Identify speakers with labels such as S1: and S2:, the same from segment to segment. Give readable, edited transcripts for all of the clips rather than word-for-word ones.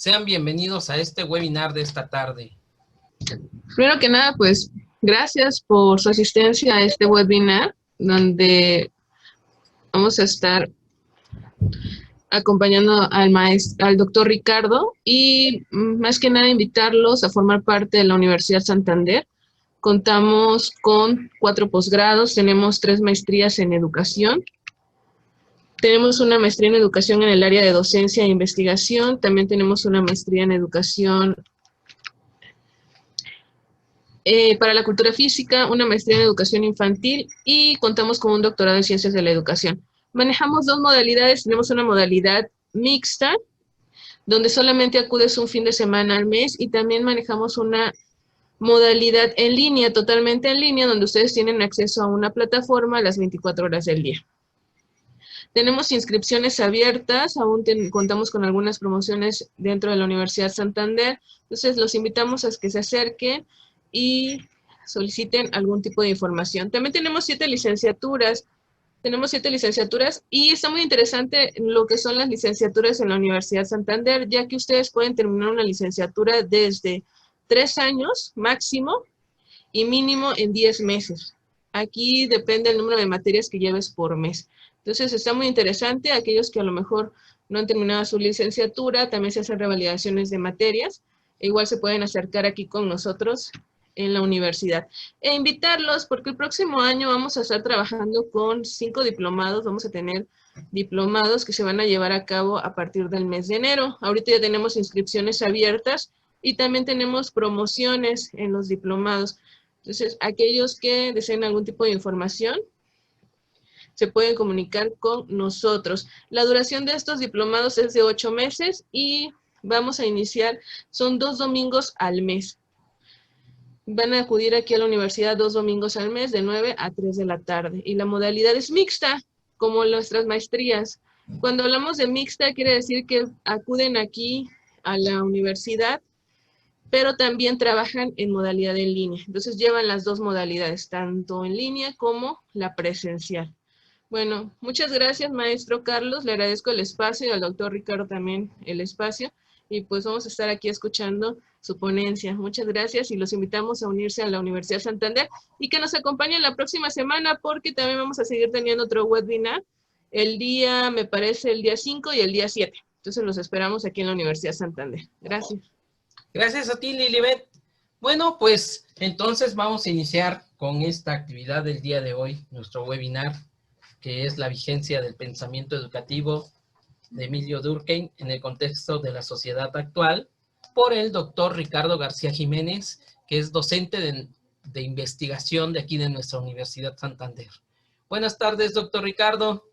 S1: Sean bienvenidos a este webinar de esta tarde.
S2: Primero que nada, pues, gracias por su asistencia a este webinar, donde vamos a estar acompañando al doctor Ricardo y más que nada invitarlos a formar parte de la Universidad Santander. Contamos con 4 posgrados, tenemos 3 maestrías en educación. Tenemos una maestría en educación en el área de docencia e investigación. También tenemos una maestría en educación para la cultura física, una maestría en educación infantil y contamos con un doctorado en ciencias de la educación. Manejamos 2 modalidades. Tenemos una modalidad mixta, donde solamente acudes un fin de semana al mes, y también manejamos una modalidad en línea, totalmente en línea, donde ustedes tienen acceso a una plataforma a las 24 horas del día. Tenemos inscripciones abiertas, aún contamos con algunas promociones dentro de la Universidad Santander, entonces los invitamos a que se acerquen y soliciten algún tipo de información. También tenemos 7 licenciaturas, y está muy interesante lo que son las licenciaturas en la Universidad Santander, ya que ustedes pueden terminar una licenciatura desde 3 años máximo y mínimo en 10 meses. Aquí depende el número de materias que lleves por mes. Entonces está muy interesante. Aquellos que a lo mejor no han terminado su licenciatura, también se hacen revalidaciones de materias. Igual se pueden acercar aquí con nosotros en la universidad. E invitarlos porque el próximo año vamos a estar trabajando con 5 diplomados. Vamos a tener diplomados que se van a llevar a cabo a partir del mes de enero. Ahorita ya tenemos inscripciones abiertas y también tenemos promociones en los diplomados. Entonces, aquellos que deseen algún tipo de información, se pueden comunicar con nosotros. La duración de estos diplomados es de 8 meses y vamos a iniciar, son 2 domingos al mes. Van a acudir aquí a la universidad 2 domingos al mes de 9 a 3 de la tarde. Y la modalidad es mixta, como nuestras maestrías. Cuando hablamos de mixta, quiere decir que acuden aquí a la universidad, pero también trabajan en modalidad en línea. Entonces llevan las 2 modalidades, tanto en línea como la presencial. Bueno, muchas gracias, maestro Carlos. Le agradezco el espacio y al doctor Ricardo también el espacio. Y pues vamos a estar aquí escuchando su ponencia. Muchas gracias y los invitamos a unirse a la Universidad Santander y que nos acompañen la próxima semana porque también vamos a seguir teniendo otro webinar el día, me parece, el día 5 y el día 7. Entonces los esperamos aquí en la Universidad Santander. Gracias.
S1: Gracias a ti, Lilibet. Bueno, pues entonces vamos a iniciar con esta actividad del día de hoy, nuestro webinar, que es la vigencia del pensamiento educativo de Emilio Durkheim en el contexto de la sociedad actual, por el doctor Ricardo García Jiménez, que es docente de investigación de aquí de nuestra Universidad Santander. Buenas tardes, doctor Ricardo.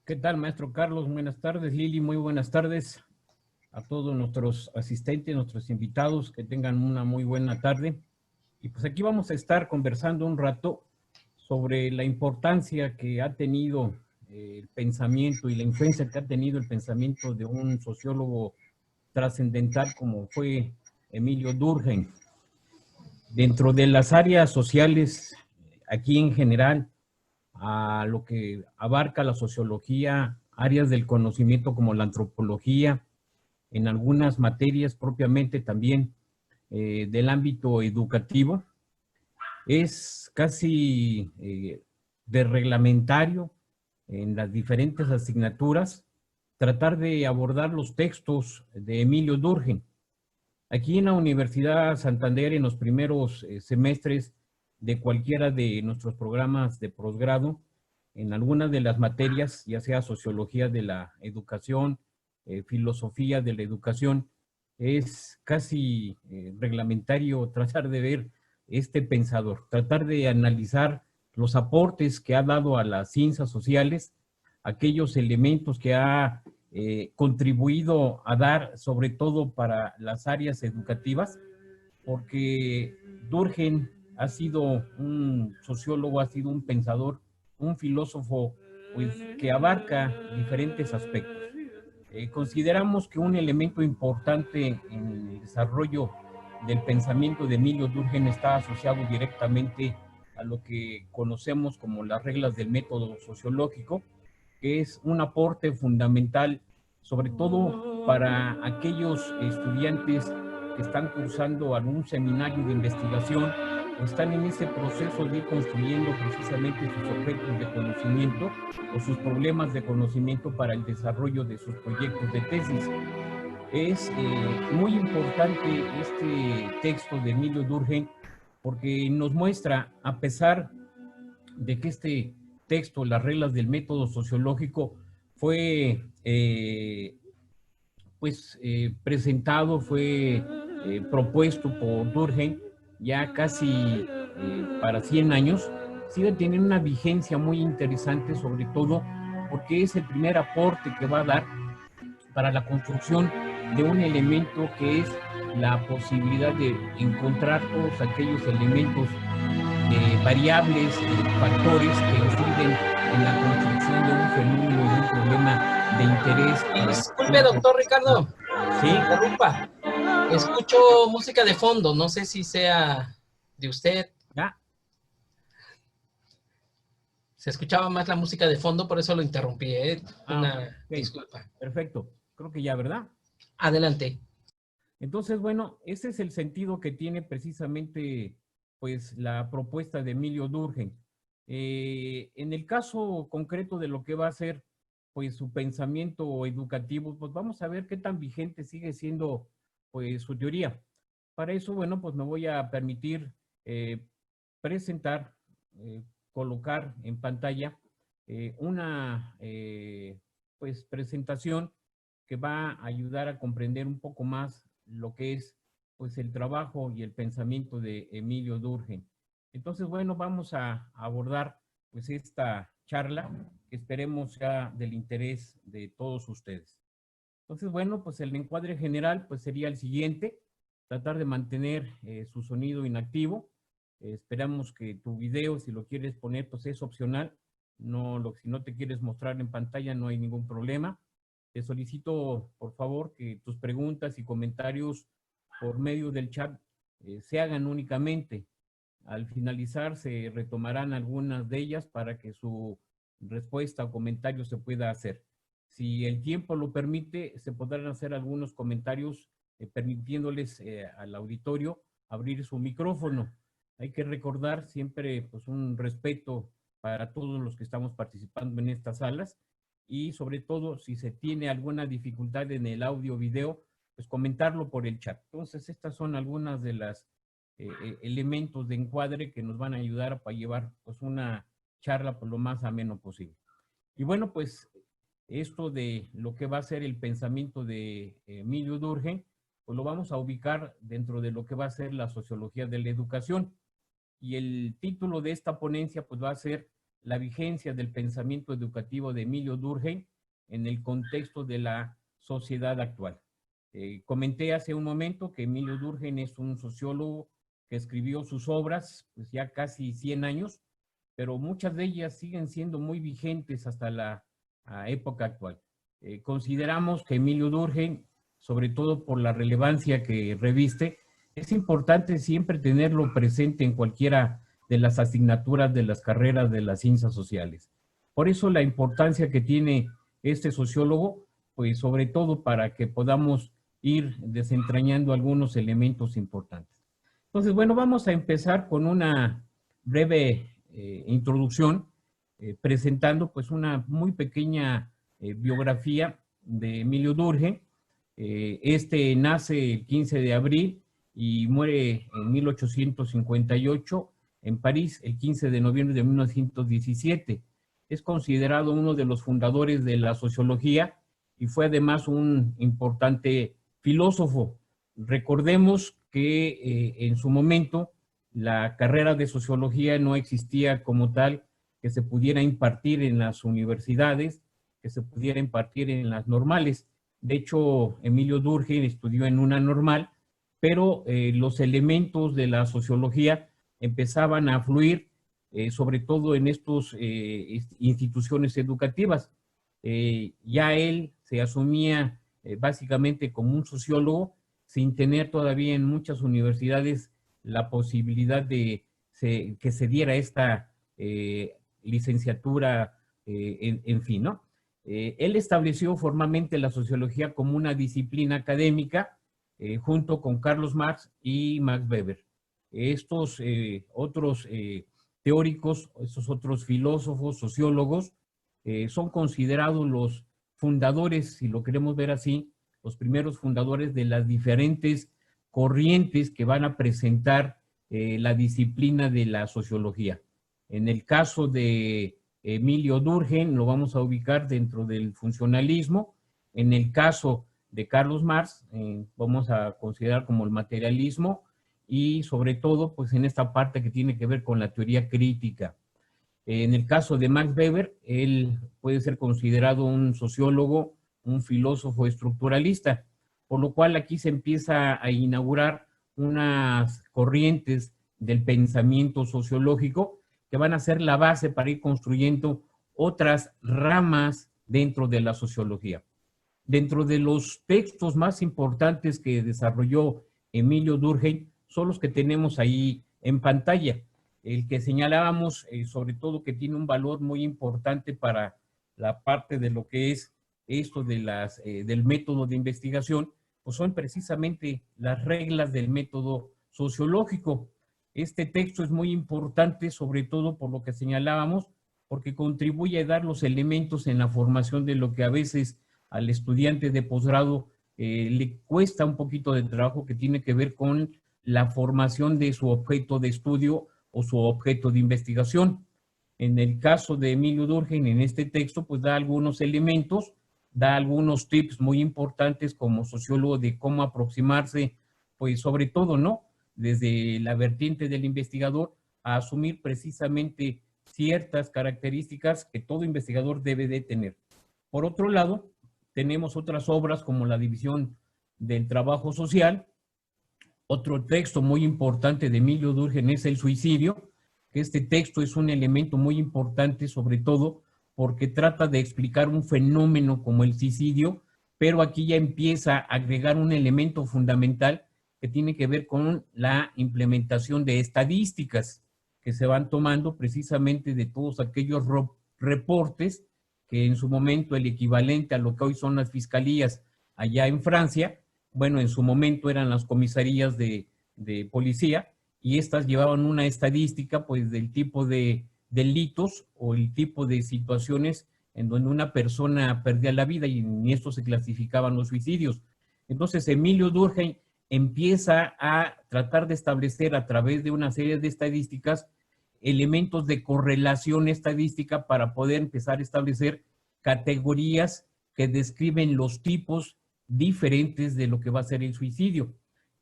S3: ¿Qué tal, maestro Carlos? Buenas tardes, Lili, muy buenas tardes a todos nuestros asistentes, nuestros invitados, que tengan una muy buena tarde. Y pues aquí vamos a estar conversando un rato sobre la importancia que ha tenido el pensamiento y la influencia que ha tenido el pensamiento de un sociólogo trascendental como fue Emilio Durkheim. Dentro de las áreas sociales, aquí en general, a lo que abarca la sociología, áreas del conocimiento como la antropología, en algunas materias propiamente también del ámbito educativo, es casi de reglamentario en las diferentes asignaturas tratar de abordar los textos de Emilio Durkheim. Aquí en la Universidad Santander, en los primeros semestres de cualquiera de nuestros programas de posgrado, en algunas de las materias, ya sea sociología de la educación, filosofía de la educación, es casi reglamentario tratar de ver este pensador, tratar de analizar los aportes que ha dado a las ciencias sociales, aquellos elementos que ha contribuido a dar, sobre todo para las áreas educativas, porque Durkheim ha sido un sociólogo, ha sido un pensador, un filósofo pues, que abarca diferentes aspectos. Consideramos que un elemento importante en el desarrollo del pensamiento de Emilio Durkheim está asociado directamente a lo que conocemos como las reglas del método sociológico, que es un aporte fundamental, sobre todo para aquellos estudiantes que están cursando algún seminario de investigación o están en ese proceso de ir construyendo precisamente sus objetos de conocimiento o sus problemas de conocimiento para el desarrollo de sus proyectos de tesis. Es muy importante este texto de Emilio Durkheim porque nos muestra, a pesar de que este texto, Las reglas del método sociológico, fue presentado, fue propuesto por Durkheim ya casi para 100 años, sigue teniendo una vigencia muy interesante, sobre todo porque es el primer aporte que va a dar para la construcción de un elemento que es la posibilidad de encontrar todos aquellos elementos, variables, factores que inciden en la construcción de un fenómeno, de un problema de interés.
S1: Disculpe, doctor Ricardo.
S3: Sí.
S1: Interrumpa. Escucho música de fondo, no sé si sea de usted.
S3: ¿Ya?
S1: Se escuchaba más la música de fondo, por eso lo interrumpí, ¿eh? Una disculpa.
S3: Perfecto. Creo que ya, ¿verdad?
S1: Adelante.
S3: Entonces, bueno, ese es el sentido que tiene precisamente, pues, la propuesta de Emilio Durkheim. En el caso concreto de lo que va a ser, pues, su pensamiento educativo, pues vamos a ver qué tan vigente sigue siendo, pues, su teoría. Para eso, bueno, pues me voy a permitir presentar, colocar en pantalla una, pues, presentación que va a ayudar a comprender un poco más lo que es, pues, el trabajo y el pensamiento de Emilio Durkheim. Entonces, bueno, vamos a abordar, pues, esta charla que esperemos sea del interés de todos ustedes. Entonces, bueno, pues el encuadre general, pues, sería el siguiente: tratar de mantener su sonido inactivo. Esperamos que tu video, si lo quieres poner, pues es opcional. Si no te quieres mostrar en pantalla, no hay ningún problema. Te solicito, por favor, que tus preguntas y comentarios por medio del chat se hagan únicamente. Al finalizar, se retomarán algunas de ellas para que su respuesta o comentario se pueda hacer. Si el tiempo lo permite, se podrán hacer algunos comentarios permitiéndoles al auditorio abrir su micrófono. Hay que recordar siempre, pues, un respeto para todos los que estamos participando en estas salas, y sobre todo, si se tiene alguna dificultad en el audio o video, pues comentarlo por el chat. Entonces, estas son algunas de las elementos de encuadre que nos van a ayudar para llevar, pues, una charla por lo más ameno posible. Y bueno, pues esto de lo que va a ser el pensamiento de Emilio Durkheim, pues lo vamos a ubicar dentro de lo que va a ser la sociología de la educación. Y el título de esta ponencia, pues, va a ser La vigencia del pensamiento educativo de Emilio Durkheim en el contexto de la sociedad actual. Comenté hace un momento que Emilio Durkheim es un sociólogo que escribió sus obras, pues, ya casi 100 años, pero muchas de ellas siguen siendo muy vigentes hasta la época actual. Consideramos que Emilio Durkheim, sobre todo por la relevancia que reviste, es importante siempre tenerlo presente en cualquiera de las asignaturas de las carreras de las ciencias sociales. Por eso la importancia que tiene este sociólogo, pues sobre todo para que podamos ir desentrañando algunos elementos importantes. Entonces, bueno, vamos a empezar con una breve introducción, presentando, pues, una muy pequeña biografía de Emilio Durkheim. Este nace el 15 de abril y muere en 1858 en París, el 15 de noviembre de 1917. Es considerado uno de los fundadores de la sociología y fue además un importante filósofo. Recordemos que en su momento la carrera de sociología no existía como tal, que se pudiera impartir en las universidades, que se pudiera impartir en las normales. De hecho, Emilio Durkheim estudió en una normal, pero los elementos de la sociología empezaban a fluir, sobre todo en estas instituciones educativas. Ya él se asumía básicamente como un sociólogo, sin tener todavía en muchas universidades la posibilidad de que se diera esta licenciatura, en fin, ¿no? Él estableció formalmente la sociología como una disciplina académica junto con Carlos Marx y Max Weber. Estos otros teóricos, estos otros filósofos, sociólogos, son considerados los fundadores, si lo queremos ver así, los primeros fundadores de las diferentes corrientes que van a presentar la disciplina de la sociología. En el caso de Emilio Durkheim lo vamos a ubicar dentro del funcionalismo. En el caso de Carlos Marx vamos a considerar como el materialismo y sobre todo pues en esta parte que tiene que ver con la teoría crítica. En el caso de Max Weber, él puede ser considerado un sociólogo, un filósofo estructuralista, por lo cual aquí se empieza a inaugurar unas corrientes del pensamiento sociológico que van a ser la base para ir construyendo otras ramas dentro de la sociología. Dentro de los textos más importantes que desarrolló Emilio Durkheim son los que tenemos ahí en pantalla. El que señalábamos, sobre todo que tiene un valor muy importante para la parte de lo que es esto de del método de investigación, pues son precisamente las reglas del método sociológico. Este texto es muy importante, sobre todo por lo que señalábamos, porque contribuye a dar los elementos en la formación de lo que a veces al estudiante de posgrado le cuesta un poquito de trabajo, que tiene que ver con la formación de su objeto de estudio o su objeto de investigación. En el caso de Emilio Durkheim, en este texto, pues da algunos elementos, da algunos tips muy importantes como sociólogo de cómo aproximarse, pues sobre todo, ¿no?, desde la vertiente del investigador a asumir precisamente ciertas características que todo investigador debe de tener. Por otro lado, tenemos otras obras como La división del trabajo social. Otro texto muy importante de Emilio Durkheim es El suicidio, que este texto es un elemento muy importante, sobre todo porque trata de explicar un fenómeno como el suicidio, pero aquí ya empieza a agregar un elemento fundamental que tiene que ver con la implementación de estadísticas que se van tomando precisamente de todos aquellos reportes que en su momento el equivalente a lo que hoy son las fiscalías allá en Francia, bueno, en su momento eran las comisarías de policía, y estas llevaban una estadística pues del tipo de delitos o el tipo de situaciones en donde una persona perdía la vida, y en esto se clasificaban los suicidios. Entonces Emilio Durkheim empieza a tratar de establecer a través de una serie de estadísticas elementos de correlación estadística para poder empezar a establecer categorías que describen los tipos diferentes de lo que va a ser el suicidio.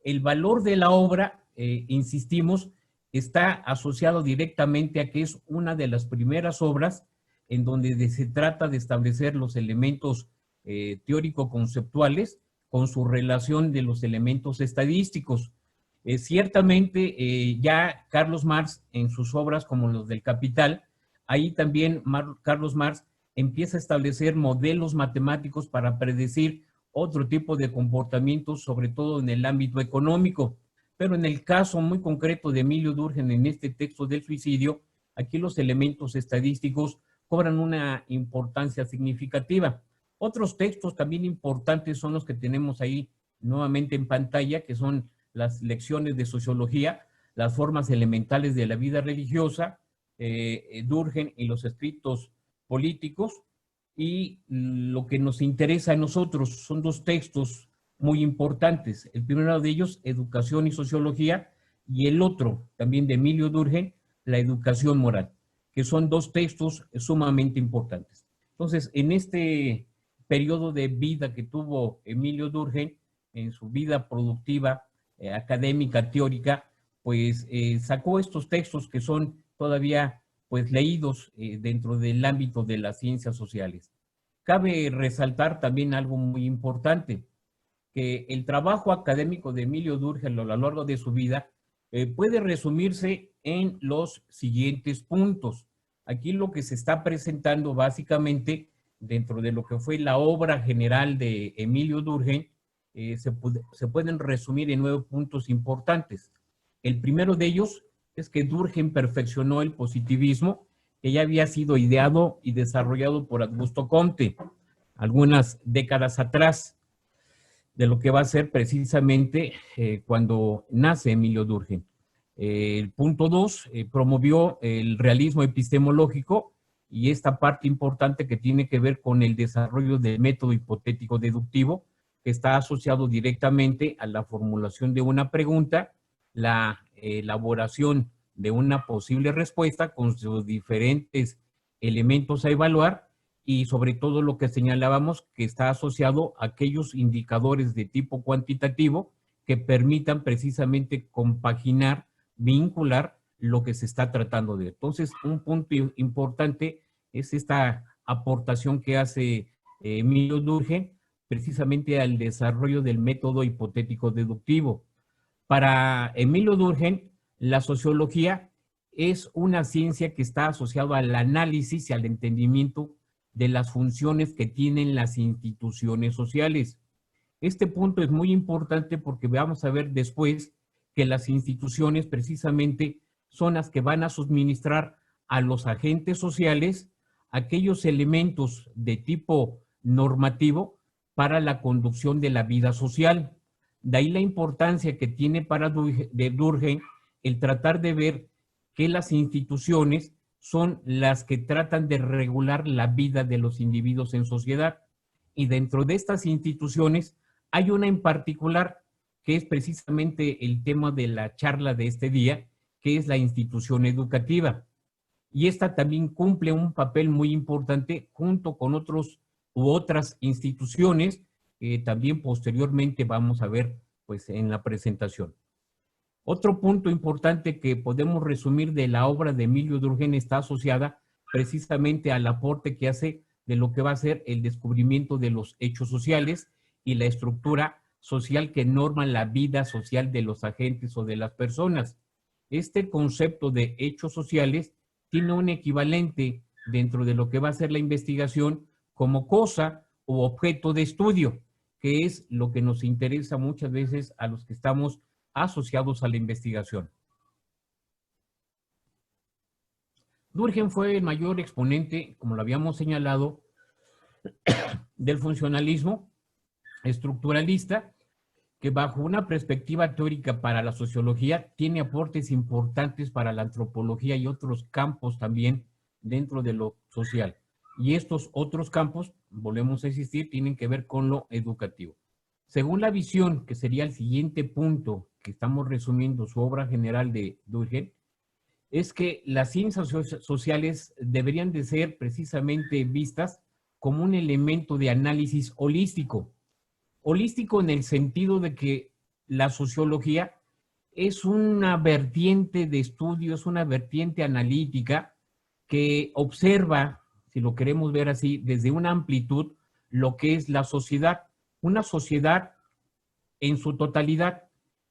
S3: El valor de la obra, insistimos, está asociado directamente a que es una de las primeras obras en donde se trata de establecer los elementos teórico-conceptuales con su relación de los elementos estadísticos. Ciertamente ya Carlos Marx en sus obras como los del Capital, ahí también Carlos Marx empieza a establecer modelos matemáticos para predecir otro tipo de comportamientos, sobre todo en el ámbito económico. Pero en el caso muy concreto de Emilio Durkheim, en este texto del suicidio, aquí los elementos estadísticos cobran una importancia significativa. Otros textos también importantes son los que tenemos ahí nuevamente en pantalla, que son las lecciones de sociología, las formas elementales de la vida religiosa, Durkheim y los escritos políticos. Y lo que nos interesa a nosotros son dos textos muy importantes. El primero de ellos, Educación y Sociología, y el otro, también de Emilio Durkheim, La educación moral, que son dos textos sumamente importantes. Entonces, en este periodo de vida que tuvo Emilio Durkheim, en su vida productiva, académica, teórica, pues sacó estos textos que son todavía pues leídos dentro del ámbito de las ciencias sociales. Cabe resaltar también algo muy importante, que el trabajo académico de Emilio Durkheim a lo largo de su vida puede resumirse en los siguientes puntos. Aquí lo que se está presentando básicamente dentro de lo que fue la obra general de Emilio Durkheim, se pueden resumir en 9 puntos importantes. El primero de ellos es que Durkheim perfeccionó el positivismo, que ya había sido ideado y desarrollado por Augusto Comte algunas décadas atrás, de lo que va a ser precisamente cuando nace Emilio Durkheim. El punto 2, promovió el realismo epistemológico y esta parte importante que tiene que ver con el desarrollo del método hipotético deductivo, que está asociado directamente a la formulación de una pregunta, la elaboración de una posible respuesta con sus diferentes elementos a evaluar y sobre todo lo que señalábamos que está asociado a aquellos indicadores de tipo cuantitativo que permitan precisamente compaginar, vincular lo que se está tratando de. Entonces, un punto importante es esta aportación que hace Emilio Durkheim precisamente al desarrollo del método hipotético deductivo. Para Emilio Durkheim, la sociología es una ciencia que está asociada al análisis y al entendimiento de las funciones que tienen las instituciones sociales. Este punto es muy importante porque vamos a ver después que las instituciones precisamente son las que van a suministrar a los agentes sociales aquellos elementos de tipo normativo para la conducción de la vida social. De ahí la importancia que tiene para Durkheim el tratar de ver que las instituciones son las que tratan de regular la vida de los individuos en sociedad. Y dentro de estas instituciones hay una en particular que es precisamente el tema de la charla de este día, que es la institución educativa. Y esta también cumple un papel muy importante junto con otros u otras instituciones que también posteriormente vamos a ver pues, en la presentación. Otro punto importante que podemos resumir de la obra de Emilio Durkheim está asociada precisamente al aporte que hace de lo que va a ser el descubrimiento de los hechos sociales y la estructura social que norma la vida social de los agentes o de las personas. Este concepto de hechos sociales tiene un equivalente dentro de lo que va a ser la investigación como cosa o objeto de estudio, que es lo que nos interesa muchas veces a los que estamos asociados a la investigación. Durkheim fue el mayor exponente, como lo habíamos señalado, del funcionalismo estructuralista, que bajo una perspectiva teórica para la sociología tiene aportes importantes para la antropología y otros campos también dentro de lo social. Y estos otros campos, volvemos a insistir, tienen que ver con lo educativo. Según la visión, que sería el siguiente punto que estamos resumiendo su obra general de Durkheim, es que las ciencias sociales deberían de ser precisamente vistas como un elemento de análisis holístico. Holístico en el sentido de que la sociología es una vertiente de estudio, es una vertiente analítica que observa, si lo queremos ver así, desde una amplitud, lo que es la sociedad. Una sociedad en su totalidad,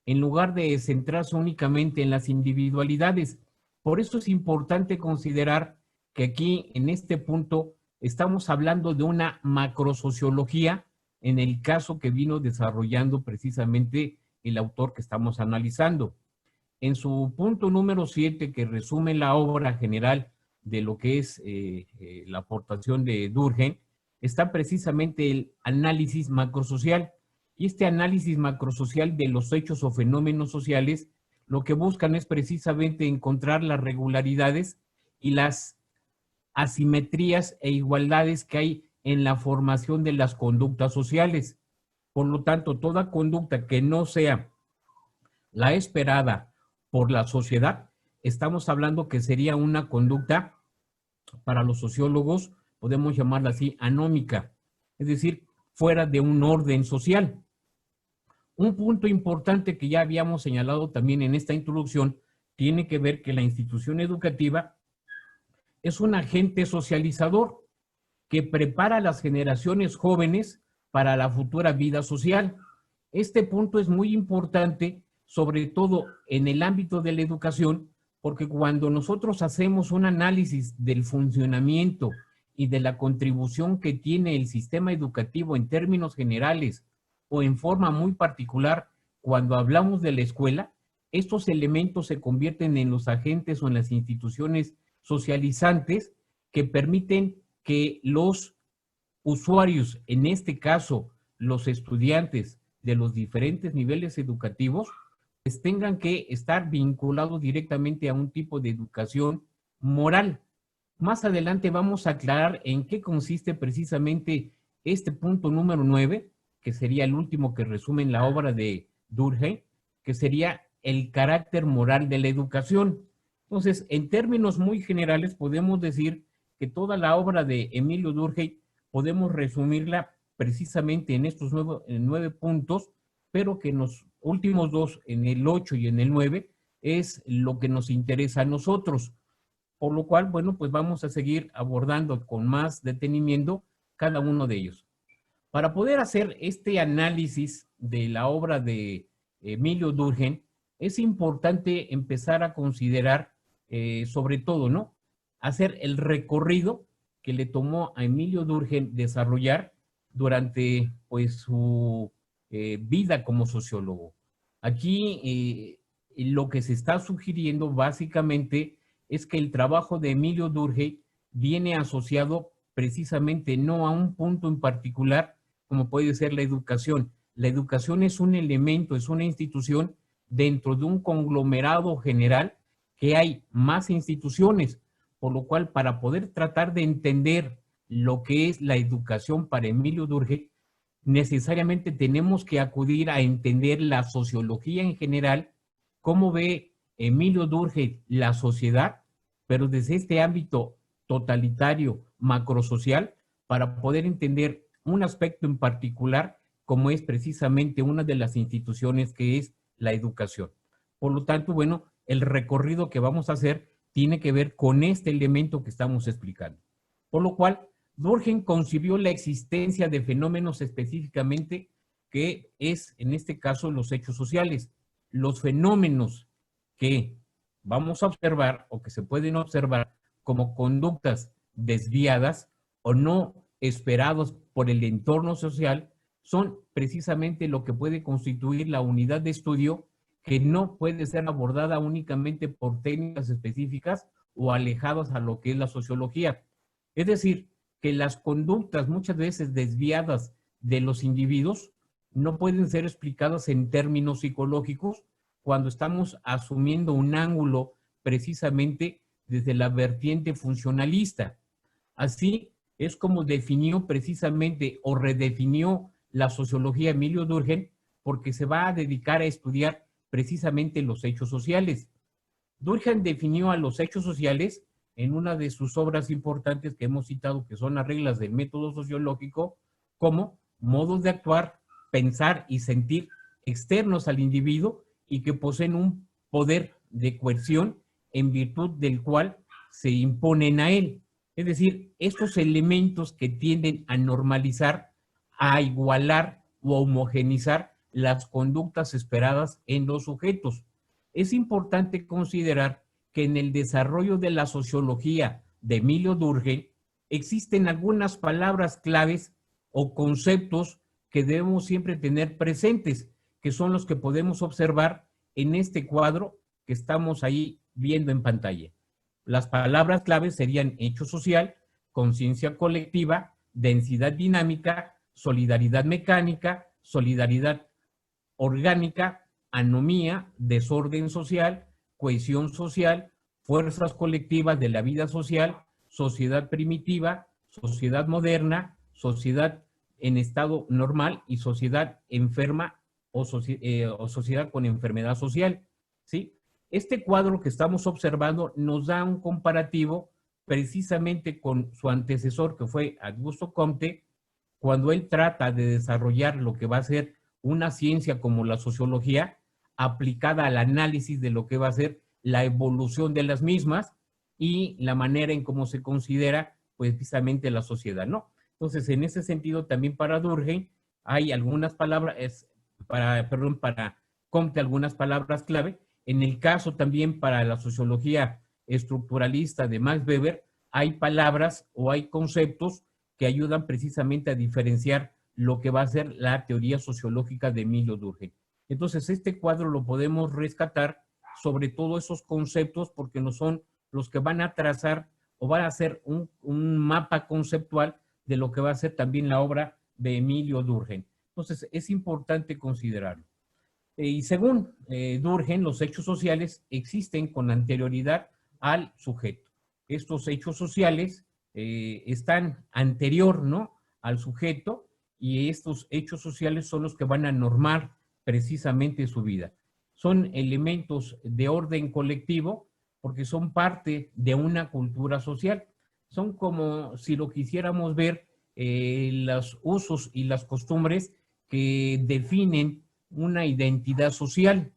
S3: en lugar de centrarse únicamente en las individualidades. Por eso es importante considerar que aquí, en este punto, estamos hablando de una macrosociología, en el caso que vino desarrollando precisamente el autor que estamos analizando. En su punto número 7, que resume la obra general de lo que es la aportación de Durkheim, está precisamente el análisis macrosocial. Y este análisis macrosocial de los hechos o fenómenos sociales, lo que buscan es precisamente encontrar las regularidades y las asimetrías e igualdades que hay en la formación de las conductas sociales. Por lo tanto, toda conducta que no sea la esperada por la sociedad, estamos hablando que sería una conducta, para los sociólogos, podemos llamarla así, anómica, es decir, fuera de un orden social. Un punto importante que ya habíamos señalado también en esta introducción tiene que ver que la institución educativa es un agente socializador que prepara a las generaciones jóvenes para la futura vida social. Este punto es muy importante, sobre todo en el ámbito de la educación, porque cuando nosotros hacemos un análisis del funcionamiento y de la contribución que tiene el sistema educativo en términos generales o en forma muy particular, cuando hablamos de la escuela, estos elementos se convierten en los agentes o en las instituciones socializantes que permiten que los usuarios, en este caso los estudiantes de los diferentes niveles educativos, pues tengan que estar vinculados directamente a un tipo de educación moral. Más adelante vamos a aclarar en qué consiste precisamente este punto número 9, que sería el último que resume en la obra de Durkheim, que sería el carácter moral de la educación. Entonces, en términos muy generales, podemos decir que toda la obra de Emilio Durkheim podemos resumirla precisamente en estos 9 puntos, pero que en los últimos 2, en el 8 y en el 9, es lo que nos interesa a nosotros. Por lo cual, bueno, pues vamos a seguir abordando con más detenimiento cada uno de ellos. Para poder hacer este análisis de la obra de Emilio Durkheim, es importante empezar a considerar, sobre todo, ¿no?, hacer el recorrido que le tomó a Emilio Durkheim desarrollar durante, pues, su vida como sociólogo. Aquí lo que se está sugiriendo básicamente es que el trabajo de Emilio Durkheim viene asociado precisamente no a un punto en particular, como puede ser la educación. La educación es un elemento, es una institución dentro de un conglomerado general que hay más instituciones, por lo cual para poder tratar de entender lo que es la educación para Emilio Durkheim, necesariamente tenemos que acudir a entender la sociología en general, cómo ve Emilio Durkheim la sociedad, pero desde este ámbito totalitario, macrosocial, para poder entender un aspecto en particular, como es precisamente una de las instituciones que es la educación. Por lo tanto, bueno, el recorrido que vamos a hacer tiene que ver con este elemento que estamos explicando. Por lo cual, Durkheim concibió la existencia de fenómenos específicamente que es, en este caso, los hechos sociales. Los fenómenos que vamos a observar o que se pueden observar como conductas desviadas o no esperados por el entorno social son precisamente lo que puede constituir la unidad de estudio que no puede ser abordada únicamente por técnicas específicas o alejadas a lo que es la sociología. Es decir, que las conductas muchas veces desviadas de los individuos no pueden ser explicadas en términos psicológicos cuando estamos asumiendo un ángulo precisamente desde la vertiente funcionalista. Así es como definió precisamente o redefinió la sociología Emilio Durkheim, porque se va a dedicar a estudiar precisamente los hechos sociales. Durkheim definió a los hechos sociales en una de sus obras importantes que hemos citado, que son las reglas del método sociológico, como modos de actuar, pensar y sentir externos al individuo y que poseen un poder de coerción en virtud del cual se imponen a él. Es decir, estos elementos que tienden a normalizar, a igualar o a homogenizar las conductas esperadas en los sujetos. Es importante considerar que en el desarrollo de la sociología de Emilio Durkheim existen algunas palabras claves o conceptos que debemos siempre tener presentes, que son los que podemos observar en este cuadro que estamos ahí viendo en pantalla. Las palabras claves serían hecho social, conciencia colectiva, densidad dinámica, solidaridad mecánica, solidaridad orgánica, anomía, desorden social, cohesión social, fuerzas colectivas de la vida social, sociedad primitiva, sociedad moderna, sociedad en estado normal y sociedad enferma o sociedad con enfermedad social, ¿sí? Este cuadro que estamos observando nos da un comparativo precisamente con su antecesor, que fue Augusto Comte, cuando él trata de desarrollar lo que va a ser una ciencia como la sociología, aplicada al análisis de lo que va a ser la evolución de las mismas y la manera en cómo se considera, pues, precisamente la sociedad, ¿no? Entonces, en ese sentido, también para Durkheim hay algunas palabras, para Comte, algunas palabras clave. En el caso también para la sociología estructuralista de Max Weber, hay palabras o hay conceptos que ayudan precisamente a diferenciar lo que va a ser la teoría sociológica de Emilio Durkheim. Entonces, este cuadro lo podemos rescatar sobre todo esos conceptos porque nos son los que van a trazar o van a hacer un mapa conceptual de lo que va a ser también la obra de Emilio Durkheim. Entonces, es importante considerarlo. Y según Durkheim, los hechos sociales existen con anterioridad al sujeto. Estos hechos sociales están anterior, ¿no?, al sujeto, y estos hechos sociales son los que van a normar precisamente su vida. Son elementos de orden colectivo porque son parte de una cultura social. Son como si lo quisiéramos ver los usos y las costumbres que definen una identidad social.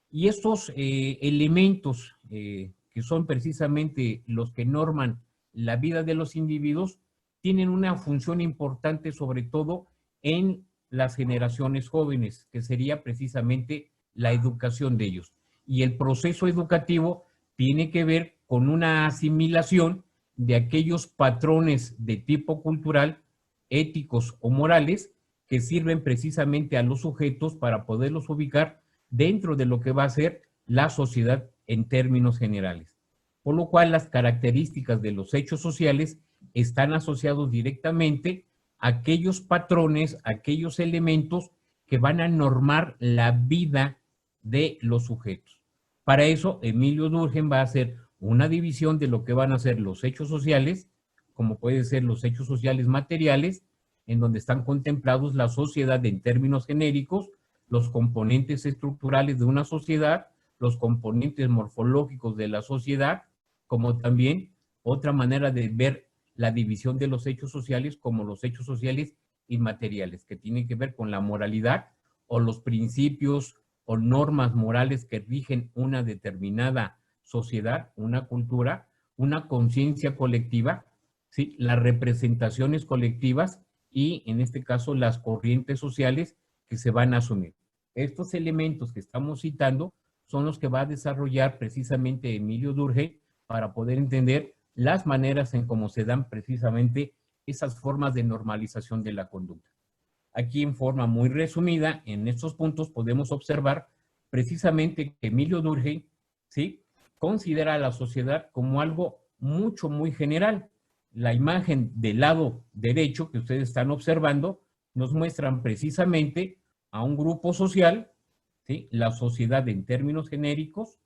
S3: Y estos elementos que son precisamente los que norman la vida de los individuos tienen una función importante, sobre todo en las generaciones jóvenes, que sería precisamente la educación de ellos. Y el proceso educativo tiene que ver con una asimilación de aquellos patrones de tipo cultural, éticos o morales que sirven precisamente a los sujetos para poderlos ubicar dentro de lo que va a ser la sociedad en términos generales. Por lo cual las características de los hechos sociales están asociados directamente a aquellos patrones, aquellos elementos que van a normar la vida de los sujetos. Para eso, Emilio Durkheim va a hacer una división de lo que van a ser los hechos sociales, como pueden ser los hechos sociales materiales, en donde están contemplados la sociedad en términos genéricos, los componentes estructurales de una sociedad, los componentes morfológicos de la sociedad, como también otra manera de ver la división de los hechos sociales como los hechos sociales inmateriales, que tienen que ver con la moralidad o los principios o normas morales que rigen una determinada sociedad, una cultura, una conciencia colectiva, ¿sí?, las representaciones colectivas y, en este caso, las corrientes sociales que se van a asumir. Estos elementos que estamos citando son los que va a desarrollar precisamente Emilio Durkheim para poder entender las maneras en cómo se dan precisamente esas formas de normalización de la conducta. Aquí, en forma muy resumida, en estos puntos podemos observar precisamente que Emilio Durkheim, ¿sí?, considera a la sociedad como algo muy general. La imagen del lado derecho que ustedes están observando nos muestran precisamente a un grupo social, ¿sí?, la sociedad en términos genéricos,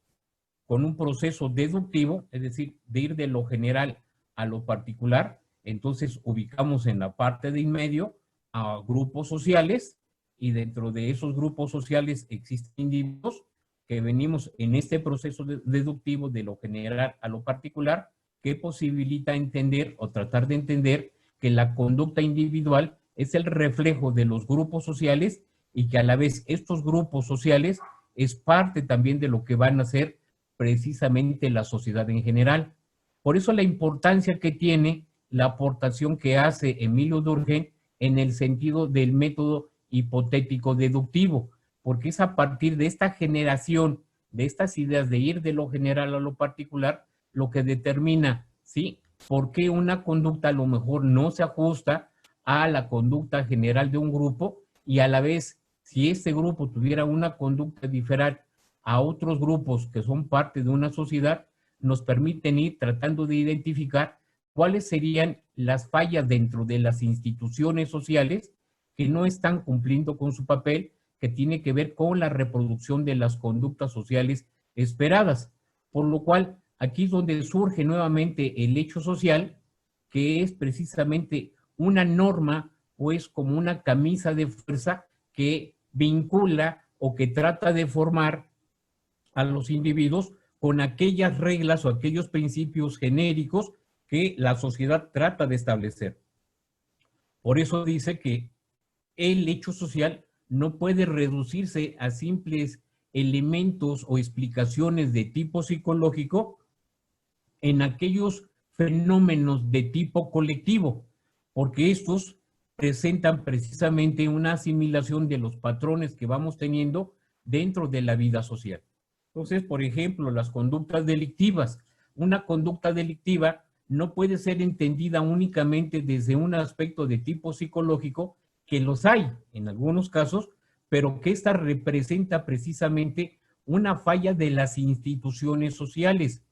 S3: con un proceso deductivo, es decir, de ir de lo general a lo particular. Entonces ubicamos en la parte de en medio a grupos sociales, y dentro de esos grupos sociales existen individuos que venimos en este proceso deductivo de lo general a lo particular, que posibilita entender o tratar de entender que la conducta individual es el reflejo de los grupos sociales y que a la vez estos grupos sociales es parte también de lo que van a ser precisamente la sociedad en general. Por eso la importancia que tiene la aportación que hace Emilio Durkheim en el sentido del método hipotético deductivo, porque es a partir de esta generación de estas ideas de ir de lo general a lo particular lo que determina, ¿sí?, por qué una conducta a lo mejor no se ajusta a la conducta general de un grupo, y a la vez, si este grupo tuviera una conducta diferente a otros grupos que son parte de una sociedad, nos permiten ir tratando de identificar cuáles serían las fallas dentro de las instituciones sociales que no están cumpliendo con su papel, que tiene que ver con la reproducción de las conductas sociales esperadas. Por lo cual, aquí es donde surge nuevamente el hecho social, que es precisamente una norma, o es como una camisa de fuerza que vincula o que trata de formar a los individuos con aquellas reglas o aquellos principios genéricos que la sociedad trata de establecer. Por eso dice que el hecho social no puede reducirse a simples elementos o explicaciones de tipo psicológico en aquellos fenómenos de tipo colectivo, porque estos presentan precisamente una asimilación de los patrones que vamos teniendo dentro de la vida social. Entonces, por ejemplo, las conductas delictivas. Una conducta delictiva no puede ser entendida únicamente desde un aspecto de tipo psicológico, que los hay en algunos casos, pero que esta representa precisamente una falla de las instituciones sociales,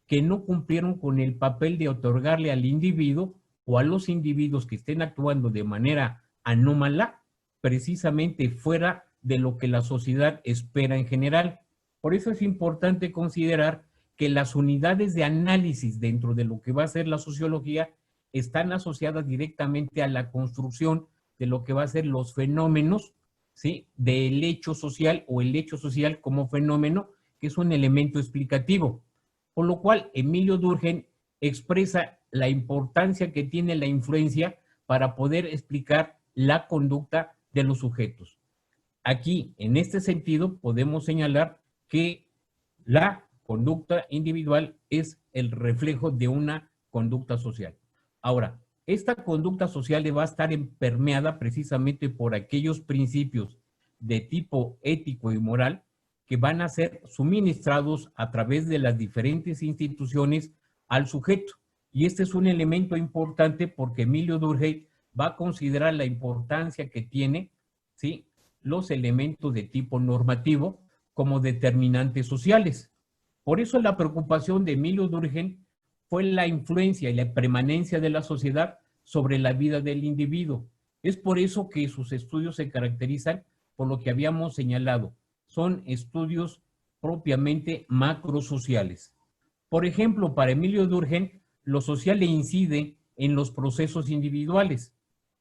S3: que no cumplieron con el papel de otorgarle al individuo o a los individuos que estén actuando de manera anómala, precisamente fuera de lo que la sociedad espera en general. Por eso es importante considerar que las unidades de análisis dentro de lo que va a ser la sociología están asociadas directamente a la construcción de lo que va a ser los fenómenos, ¿sí?, del hecho social o el hecho social como fenómeno, que es un elemento explicativo. Por lo cual, Emilio Durkheim expresa la importancia que tiene la influencia para poder explicar la conducta de los sujetos. Aquí, en este sentido, podemos señalar que la conducta individual es el reflejo de una conducta social. Ahora, esta conducta social va a estar permeada precisamente por aquellos principios de tipo ético y moral que van a ser suministrados a través de las diferentes instituciones al sujeto. Y este es un elemento importante porque Emilio Durkheim va a considerar la importancia que tiene, ¿sí?, los elementos de tipo normativo como determinantes sociales. Por eso la preocupación de Emilio Durkheim fue la influencia y la permanencia de la sociedad sobre la vida del individuo. Es por eso que sus estudios se caracterizan por lo que habíamos señalado. Son estudios propiamente macrosociales. Por ejemplo, para Emilio Durkheim, lo social le incide en los procesos individuales.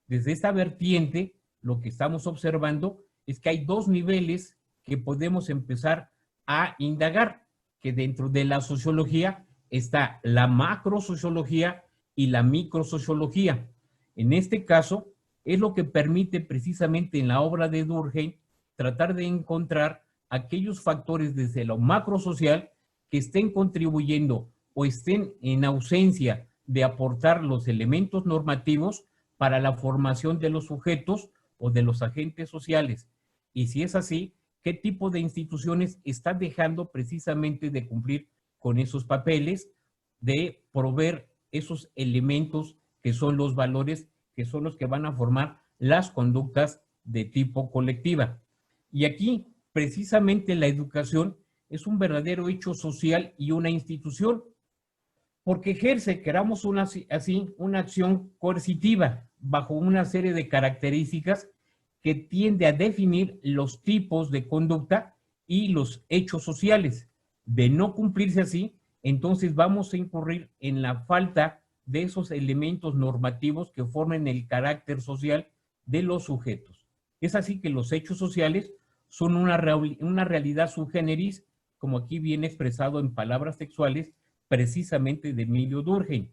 S3: Desde esta vertiente, lo que estamos observando es que hay dos niveles que podemos empezar a indagar, que dentro de la sociología está la macrosociología y la microsociología. En este caso, es lo que permite precisamente en la obra de Durkheim tratar de encontrar aquellos factores desde lo macrosocial que estén contribuyendo o estén en ausencia de aportar los elementos normativos para la formación de los sujetos o de los agentes sociales. Y si es así, ¿qué tipo de instituciones está dejando precisamente de cumplir con esos papeles, de proveer esos elementos que son los valores, que son los que van a formar las conductas de tipo colectiva? Y aquí, precisamente, la educación es un verdadero hecho social y una institución, porque ejerce, queramos así, una acción coercitiva bajo una serie de características que tiende a definir los tipos de conducta y los hechos sociales. De no cumplirse así, entonces vamos a incurrir en la falta de esos elementos normativos que formen el carácter social de los sujetos. Es así que los hechos sociales son una realidad sub generis, como aquí viene expresado en palabras textuales, precisamente de Emilio Durkheim.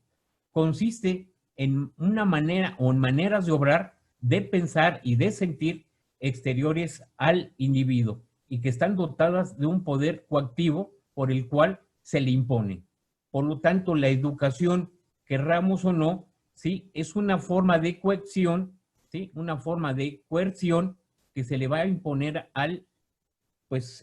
S3: Consiste en una manera o en maneras de obrar, de pensar y de sentir exteriores al individuo y que están dotadas de un poder coactivo por el cual se le impone. Por lo tanto, la educación, querramos o no, ¿sí?, es una forma de coacción, ¿sí?, una forma de coerción que se le va a imponer al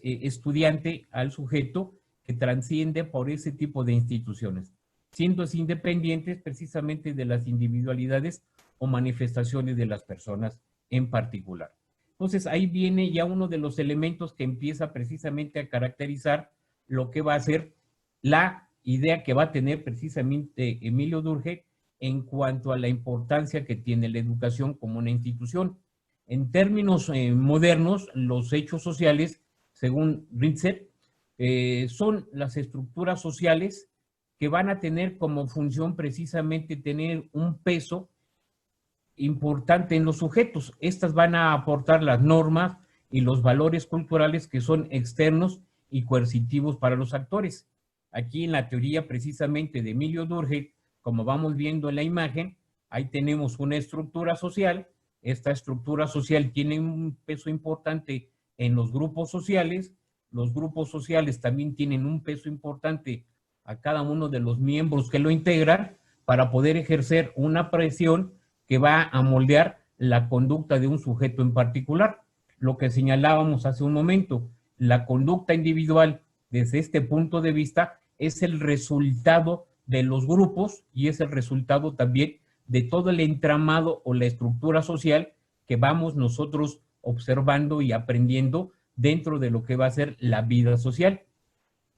S3: estudiante, al sujeto, que transciende por ese tipo de instituciones, siendo independientes precisamente de las individualidades o manifestaciones de las personas en particular. Entonces, ahí viene ya uno de los elementos que empieza precisamente a caracterizar lo que va a ser la idea que va a tener precisamente Emilio Durkheim en cuanto a la importancia que tiene la educación como una institución. En términos modernos, los hechos sociales, según Ritzer, son las estructuras sociales que van a tener como función precisamente tener un peso importante en los sujetos. Estas van a aportar las normas y los valores culturales que son externos y coercitivos para los actores. Aquí en la teoría precisamente de Emilio Durkheim, como vamos viendo en la imagen, ahí tenemos una estructura social. Esta estructura social tiene un peso importante en los grupos sociales. Los grupos sociales también tienen un peso importante a cada uno de los miembros que lo integran para poder ejercer una presión que va a moldear la conducta de un sujeto en particular. Lo que señalábamos hace un momento, la conducta individual desde este punto de vista es el resultado de los grupos y es el resultado también de todo el entramado o la estructura social que vamos nosotros observando y aprendiendo dentro de lo que va a ser la vida social.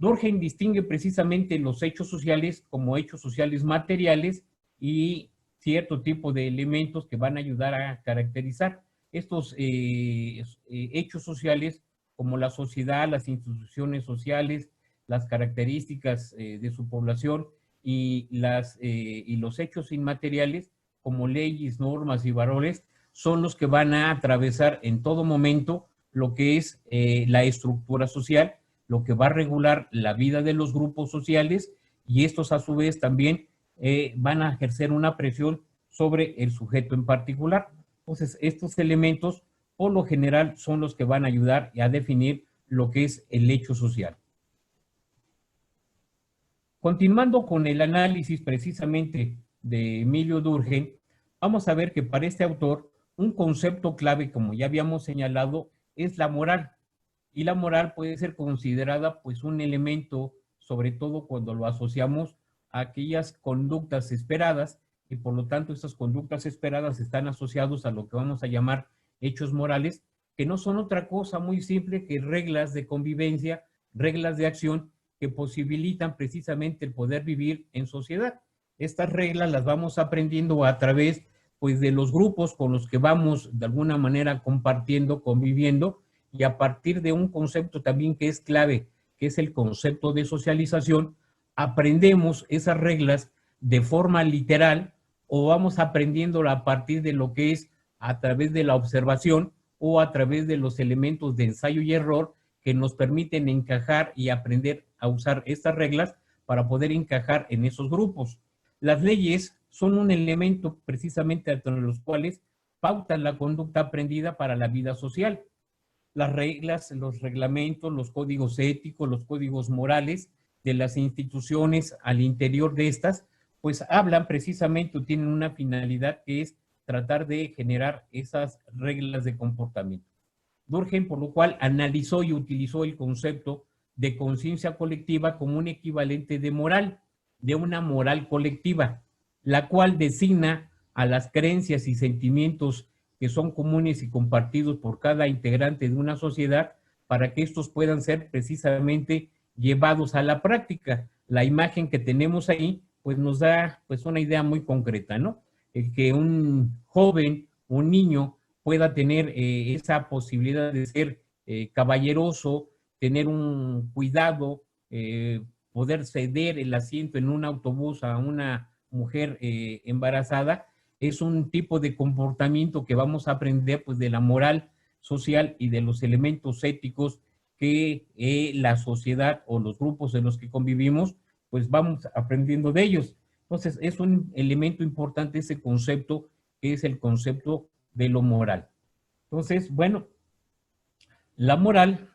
S3: Durkheim distingue precisamente los hechos sociales como hechos sociales materiales y cierto tipo de elementos que van a ayudar a caracterizar estos hechos sociales como la sociedad, las instituciones sociales, las características de su población y los hechos inmateriales como leyes, normas y valores son los que van a atravesar en todo momento lo que es la estructura social, lo que va a regular la vida de los grupos sociales, y estos a su vez también van a ejercer una presión sobre el sujeto en particular. Entonces, estos elementos por lo general son los que van a ayudar a definir lo que es el hecho social. Continuando con el análisis precisamente de Emilio Durkheim, vamos a ver que para este autor un concepto clave, como ya habíamos señalado, es la moral. Y la moral puede ser considerada pues un elemento, sobre todo cuando lo asociamos a aquellas conductas esperadas, y por lo tanto estas conductas esperadas están asociadas a lo que vamos a llamar hechos morales, que no son otra cosa muy simple que reglas de convivencia, reglas de acción que posibilitan precisamente el poder vivir en sociedad. Estas reglas las vamos aprendiendo a través pues de los grupos con los que vamos de alguna manera compartiendo, conviviendo, y a partir de un concepto también que es clave, que es el concepto de socialización, aprendemos esas reglas de forma literal o vamos aprendiéndolo a partir de lo que es a través de la observación o a través de los elementos de ensayo y error que nos permiten encajar y aprender a usar estas reglas para poder encajar en esos grupos. Las leyes son un elemento precisamente entre los cuales pautan la conducta aprendida para la vida social. Las reglas, los reglamentos, los códigos éticos, los códigos morales de las instituciones al interior de estas, pues hablan precisamente o tienen una finalidad que es tratar de generar esas reglas de comportamiento. Durkheim, por lo cual, analizó y utilizó el concepto de conciencia colectiva como un equivalente de moral, de una moral colectiva, la cual designa a las creencias y sentimientos que son comunes y compartidos por cada integrante de una sociedad para que estos puedan ser precisamente llevados a la práctica. La imagen que tenemos ahí pues nos da pues una idea muy concreta, ¿no? El que un joven, un niño pueda tener esa posibilidad de ser caballeroso, tener un cuidado, poder ceder el asiento en un autobús a una mujer embarazada, es un tipo de comportamiento que vamos a aprender pues de la moral social y de los elementos éticos que la sociedad o los grupos en los que convivimos pues vamos aprendiendo de ellos. Entonces es un elemento importante ese concepto que es el concepto de lo moral. Entonces, bueno, la moral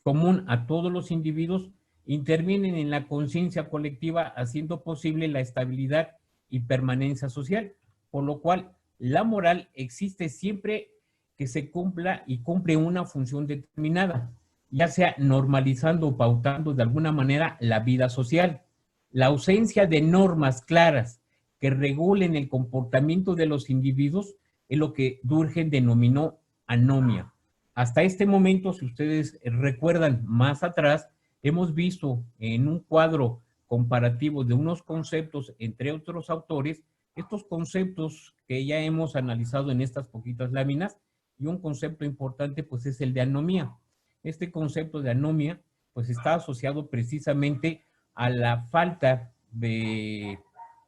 S3: común a todos los individuos intervienen en la conciencia colectiva haciendo posible la estabilidad y permanencia social, por lo cual la moral existe siempre que se cumpla y cumple una función determinada, ya sea normalizando o pautando de alguna manera la vida social. La ausencia de normas claras que regulen el comportamiento de los individuos es lo que Durkheim denominó anomia. Hasta este momento, si ustedes recuerdan más atrás, hemos visto en un cuadro comparativo de unos conceptos entre otros autores, estos conceptos que ya hemos analizado en estas poquitas láminas, y un concepto importante pues es el de anomia. Este concepto de anomia pues está asociado precisamente a la falta de,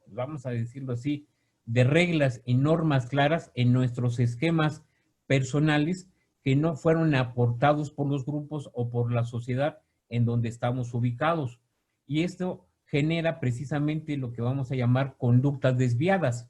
S3: vamos a decirlo así, de reglas y normas claras en nuestros esquemas personales que no fueron aportados por los grupos o por la sociedad en donde estamos ubicados. Y esto genera precisamente lo que vamos a llamar conductas desviadas.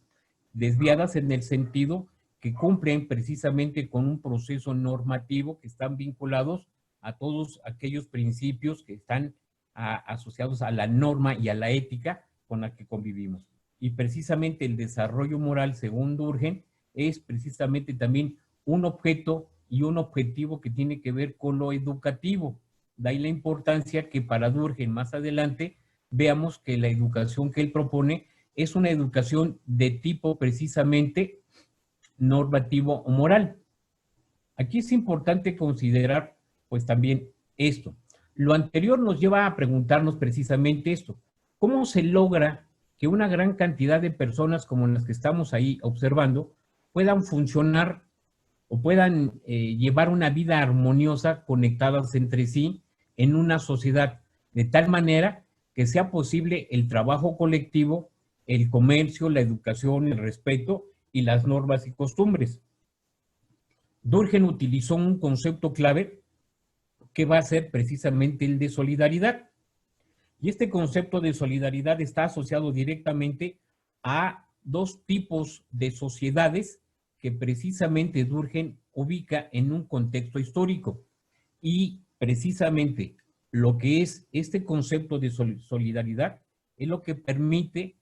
S3: Desviadas en el sentido que cumplen precisamente con un proceso normativo que están vinculados a todos aquellos principios que están asociados a la norma y a la ética con la que convivimos. Y precisamente el desarrollo moral, según Durkheim, es precisamente también un objeto y un objetivo que tiene que ver con lo educativo. De ahí la importancia que para Durkheim más adelante veamos que la educación que él propone es una educación de tipo precisamente normativo o moral. Aquí es importante considerar pues también esto. Lo anterior nos lleva a preguntarnos precisamente esto. ¿Cómo se logra que una gran cantidad de personas como las que estamos ahí observando puedan funcionar o puedan llevar una vida armoniosa, conectadas entre sí en una sociedad, de tal manera que sea posible el trabajo colectivo, el comercio, la educación, el respeto y las normas y costumbres? Durkheim utilizó un concepto clave que va a ser precisamente el de solidaridad. Y este concepto de solidaridad está asociado directamente a dos tipos de sociedades que precisamente Durkheim ubica en un contexto histórico. Y precisamente lo que es este concepto de solidaridad es lo que permite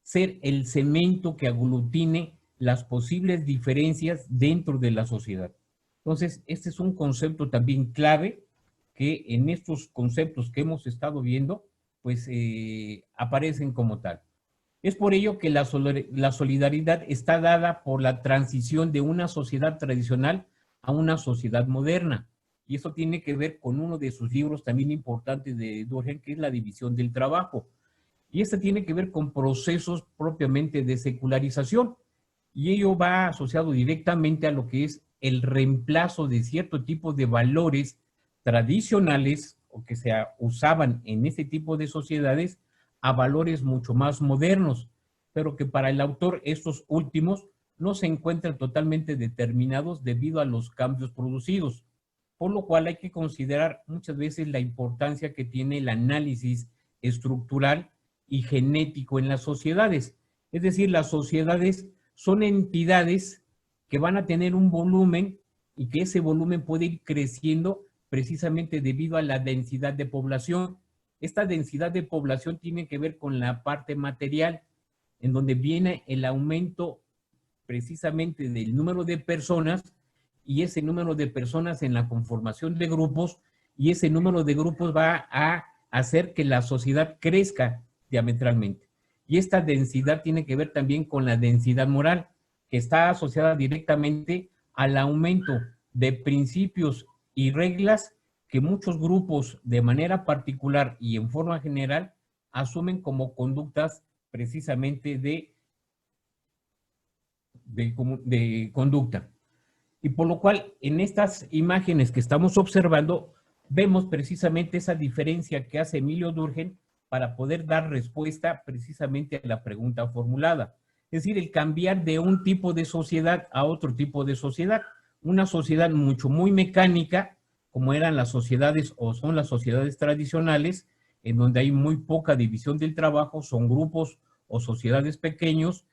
S3: ser el cemento que aglutine las posibles diferencias dentro de la sociedad. Entonces, este es un concepto también clave que en estos conceptos que hemos estado viendo, pues aparecen como tal. Es por ello que la solidaridad está dada por la transición de una sociedad tradicional a una sociedad moderna. Y eso tiene que ver con uno de sus libros también importantes de Durkheim, que es La división del trabajo. Y este tiene que ver con procesos propiamente de secularización. Y ello va asociado directamente a lo que es el reemplazo de cierto tipo de valores tradicionales o que se usaban en este tipo de sociedades a valores mucho más modernos, pero que para el autor estos últimos no se encuentran totalmente determinados debido a los cambios producidos, por lo cual hay que considerar muchas veces la importancia que tiene el análisis estructural y genético en las sociedades. Es decir, las sociedades son entidades que van a tener un volumen y que ese volumen puede ir creciendo precisamente debido a la densidad de población. Esta densidad de población tiene que ver con la parte material, en donde viene el aumento precisamente del número de personas y ese número de personas en la conformación de grupos, y ese número de grupos va a hacer que la sociedad crezca diametralmente. Y esta densidad tiene que ver también con la densidad moral, que está asociada directamente al aumento de principios y reglas que muchos grupos de manera particular y en forma general asumen como conductas precisamente de conducta. Y por lo cual en estas imágenes que estamos observando vemos precisamente esa diferencia que hace Emilio Durkheim para poder dar respuesta precisamente a la pregunta formulada. Es decir, el cambiar de un tipo de sociedad a otro tipo de sociedad. Una sociedad muy mecánica, como eran las sociedades o son las sociedades tradicionales, en donde hay muy poca división del trabajo, son grupos o sociedades pequeños,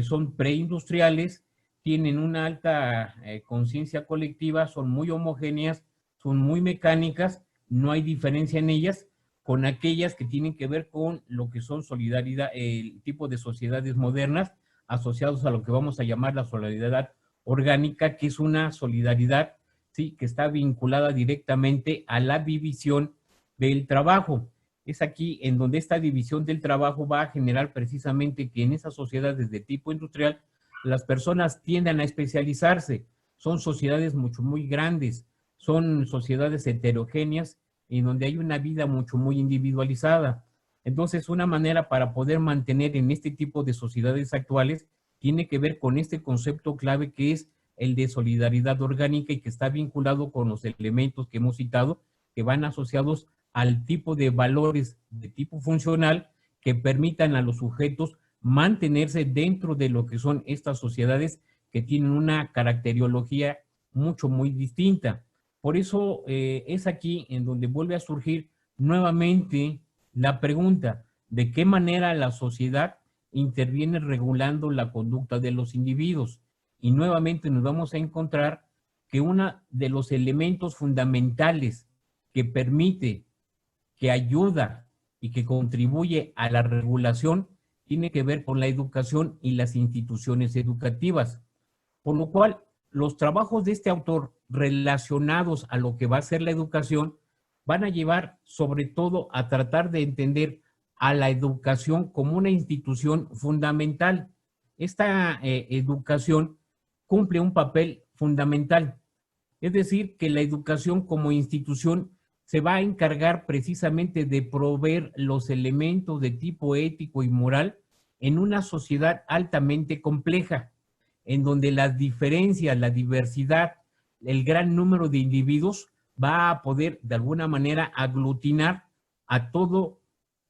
S3: son preindustriales, tienen una alta conciencia colectiva, son muy homogéneas, son muy mecánicas, no hay diferencia en ellas, con aquellas que tienen que ver con lo que son solidaridad, el tipo de sociedades modernas, asociados a lo que vamos a llamar la solidaridad orgánica, que es una solidaridad, ¿sí?, que está vinculada directamente a la división del trabajo. Es aquí en donde esta división del trabajo va a generar precisamente que en esas sociedades de tipo industrial las personas tiendan a especializarse. Son sociedades muy grandes, son sociedades heterogéneas en donde hay una vida muy individualizada. Entonces, una manera para poder mantener en este tipo de sociedades actuales tiene que ver con este concepto clave que es el de solidaridad orgánica y que está vinculado con los elementos que hemos citado, que van asociados al tipo de valores de tipo funcional que permitan a los sujetos mantenerse dentro de lo que son estas sociedades que tienen una caracteriología muy distinta. Por eso es aquí en donde vuelve a surgir nuevamente la pregunta de qué manera la sociedad interviene regulando la conducta de los individuos. Y nuevamente nos vamos a encontrar que uno de los elementos fundamentales que permite, que ayuda y que contribuye a la regulación tiene que ver con la educación y las instituciones educativas. Por lo cual, los trabajos de este autor relacionados a lo que va a ser la educación van a llevar sobre todo a tratar de entender a la educación como una institución fundamental. Esta educación cumple un papel fundamental. Es decir, que la educación como institución se va a encargar precisamente de proveer los elementos de tipo ético y moral en una sociedad altamente compleja, en donde las diferencias, la diversidad, el gran número de individuos va a poder de alguna manera aglutinar a todo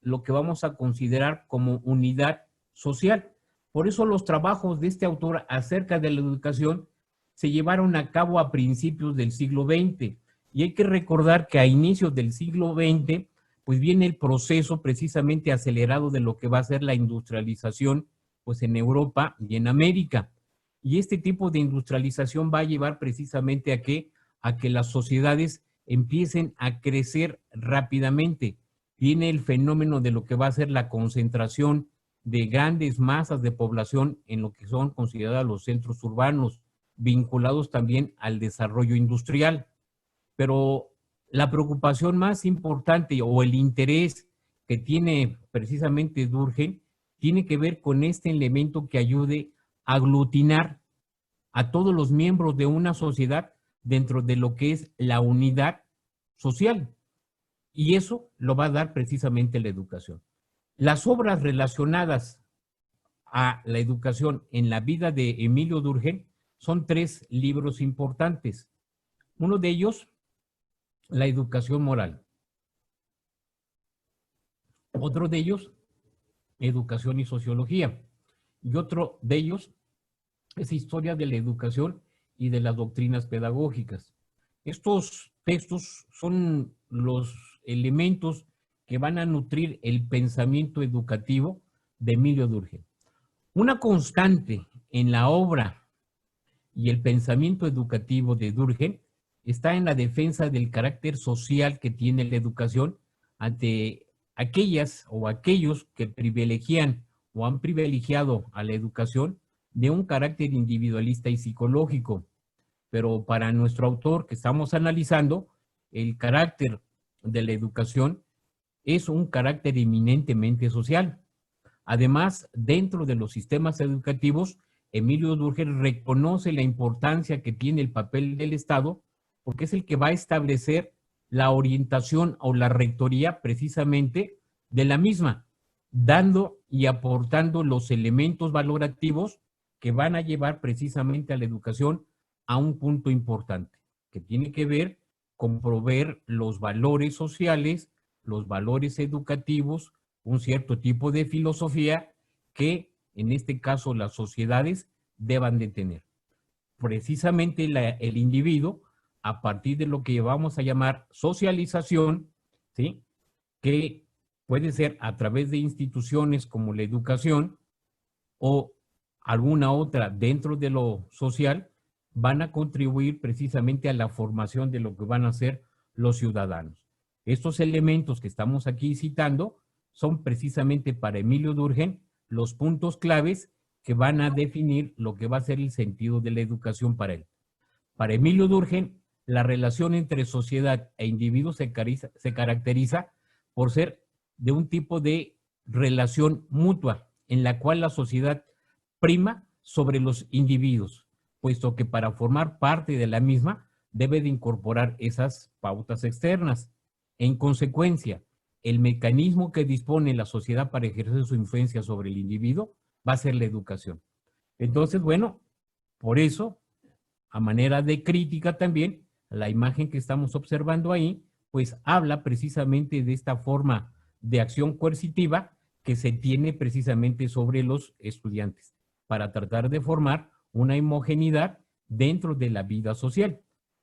S3: lo que vamos a considerar como unidad social. Por eso los trabajos de este autor acerca de la educación se llevaron a cabo a principios del siglo XX. Y hay que recordar que a inicios del siglo XX, pues viene el proceso precisamente acelerado de lo que va a ser la industrialización, pues en Europa y en América. Y este tipo de industrialización va a llevar precisamente a que las sociedades empiecen a crecer rápidamente. Viene el fenómeno de lo que va a ser la concentración de grandes masas de población en lo que son considerados los centros urbanos, vinculados también al desarrollo industrial. Pero la preocupación más importante o el interés que tiene precisamente Durkheim tiene que ver con este elemento que ayude a aglutinar a todos los miembros de una sociedad dentro de lo que es la unidad social. Y eso lo va a dar precisamente la educación. Las obras relacionadas a la educación en la vida de Emilio Durkheim son 3 libros importantes. Uno de ellos, La educación moral. Otro de ellos, Educación y sociología. Y otro de ellos es Historia de la educación y de las doctrinas pedagógicas. Estos textos son los elementos que van a nutrir el pensamiento educativo de Emilio Durkheim. Una constante en la obra y el pensamiento educativo de Durkheim está en la defensa del carácter social que tiene la educación ante aquellas o aquellos que privilegian o han privilegiado a la educación de un carácter individualista y psicológico. Pero para nuestro autor que estamos analizando, el carácter de la educación es un carácter eminentemente social. Además, dentro de los sistemas educativos, Emilio Durkheim reconoce la importancia que tiene el papel del Estado, porque es el que va a establecer la orientación o la rectoría precisamente de la misma, dando y aportando los elementos valorativos que van a llevar precisamente a la educación a un punto importante, que tiene que ver con proveer los valores sociales, los valores educativos, un cierto tipo de filosofía que en este caso las sociedades deban de tener. Precisamente el individuo, a partir de lo que vamos a llamar socialización, ¿sí?, que puede ser a través de instituciones como la educación o alguna otra dentro de lo social, van a contribuir precisamente a la formación de lo que van a ser los ciudadanos. Estos elementos que estamos aquí citando son precisamente para Emilio Durkheim los puntos claves que van a definir lo que va a ser el sentido de la educación para él. Para Emilio Durkheim, la relación entre sociedad e individuo se caracteriza por ser de un tipo de relación mutua, en la cual la sociedad prima sobre los individuos, puesto que para formar parte de la misma debe de incorporar esas pautas externas. En consecuencia, el mecanismo que dispone la sociedad para ejercer su influencia sobre el individuo va a ser la educación. Entonces, bueno, por eso, a manera de crítica también, la imagen que estamos observando ahí, pues habla precisamente de esta forma de acción coercitiva que se tiene precisamente sobre los estudiantes para tratar de formar una homogeneidad dentro de la vida social.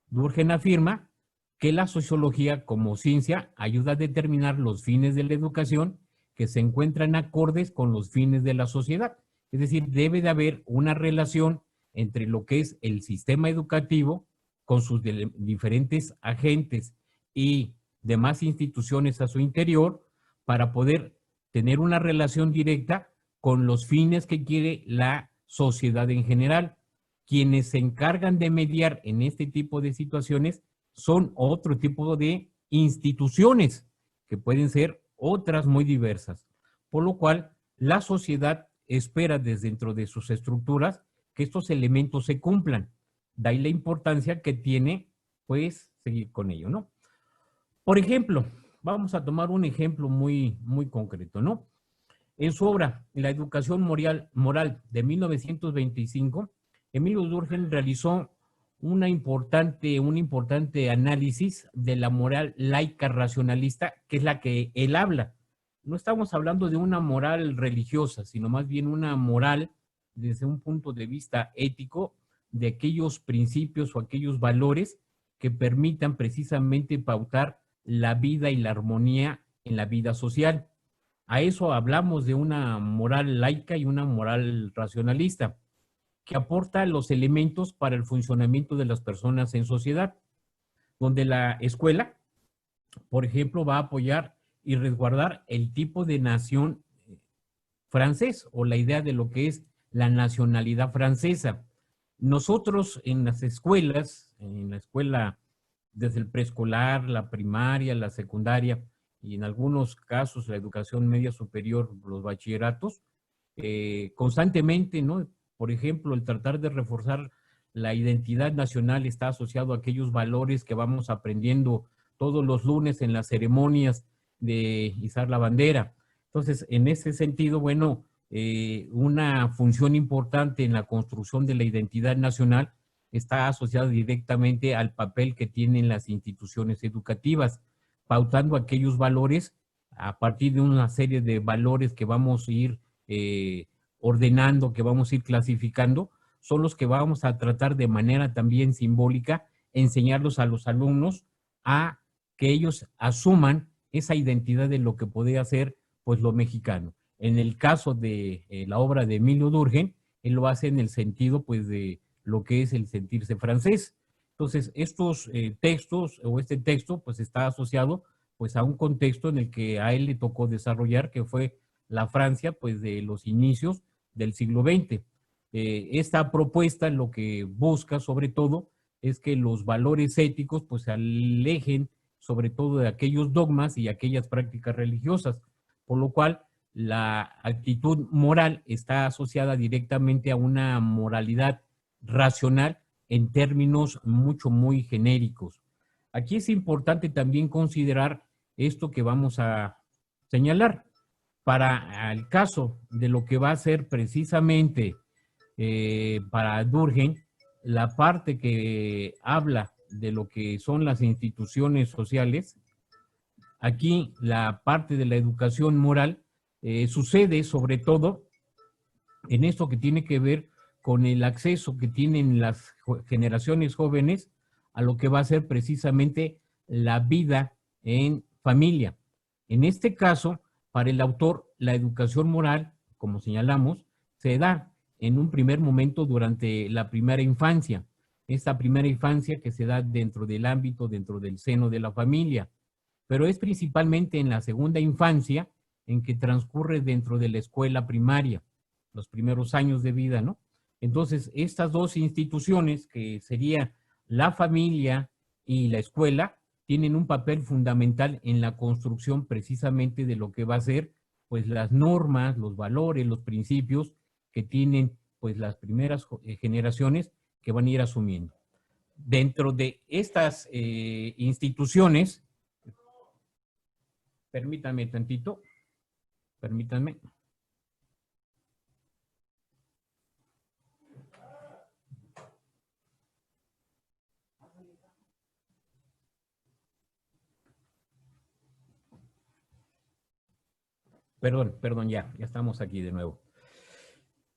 S3: Durkheim afirma que la sociología como ciencia ayuda a determinar los fines de la educación que se encuentran acordes con los fines de la sociedad. Es decir, debe de haber una relación entre lo que es el sistema educativo con sus diferentes agentes y demás instituciones a su interior para poder tener una relación directa con los fines que quiere la sociedad en general. Quienes se encargan de mediar en este tipo de situaciones son otro tipo de instituciones que pueden ser otras muy diversas, por lo cual la sociedad espera desde dentro de sus estructuras que estos elementos se cumplan. De ahí la importancia que tiene, pues, seguir con ello, ¿no? Por ejemplo, vamos a tomar un ejemplo muy concreto, ¿no? En su obra, La educación moral de 1925, Emilio Durkheim realizó un importante análisis de la moral laica racionalista, que es la que él habla. No estamos hablando de una moral religiosa, sino más bien una moral desde un punto de vista ético de aquellos principios o aquellos valores que permitan precisamente pautar la vida y la armonía en la vida social. A eso hablamos de una moral laica y una moral racionalista, que aporta los elementos para el funcionamiento de las personas en sociedad, donde la escuela, por ejemplo, va a apoyar y resguardar el tipo de nación francés o la idea de lo que es la nacionalidad francesa. Nosotros en las escuelas, en la escuela desde el preescolar, la primaria, la secundaria y en algunos casos la educación media superior, los bachilleratos, constantemente, ¿no? Por ejemplo, el tratar de reforzar la identidad nacional está asociado a aquellos valores que vamos aprendiendo todos los lunes en las ceremonias de izar la bandera. Entonces, en ese sentido, bueno, una función importante en la construcción de la identidad nacional está asociada directamente al papel que tienen las instituciones educativas, pautando aquellos valores a partir de una serie de valores que vamos a ir ordenando, que vamos a ir clasificando, son los que vamos a tratar de manera también simbólica, enseñarlos a los alumnos a que ellos asuman esa identidad de lo que podría ser pues lo mexicano. En el caso de la obra de Emilio Durkheim, él lo hace en el sentido pues de lo que es el sentirse francés. Entonces, estos textos o este texto pues está asociado pues a un contexto en el que a él le tocó desarrollar, que fue la Francia pues de los inicios del siglo XX. Esta propuesta lo que busca sobre todo es que los valores éticos pues se alejen sobre todo de aquellos dogmas y aquellas prácticas religiosas, por lo cual la actitud moral está asociada directamente a una moralidad racional en términos muy genéricos. Aquí es importante también considerar esto que vamos a señalar. Para el caso de lo que va a ser precisamente para Durkheim, la parte que habla de lo que son las instituciones sociales, aquí la parte de la educación moral sucede sobre todo en esto que tiene que ver con el acceso que tienen las generaciones jóvenes a lo que va a ser precisamente la vida en familia. En este caso, para el autor, la educación moral, como señalamos, se da en un primer momento durante la primera infancia. Esta primera infancia que se da dentro del ámbito, dentro del seno de la familia. Pero es principalmente en la segunda infancia en que transcurre dentro de la escuela primaria, los primeros años de vida, ¿no? Entonces, estas dos instituciones, que sería la familia y la escuela, tienen un papel fundamental en la construcción precisamente de lo que va a ser, pues, las normas, los valores, los principios que tienen, pues, las primeras generaciones que van a ir asumiendo. Dentro de estas instituciones, permítanme tantito, permítanme. Perdón, ya estamos aquí de nuevo.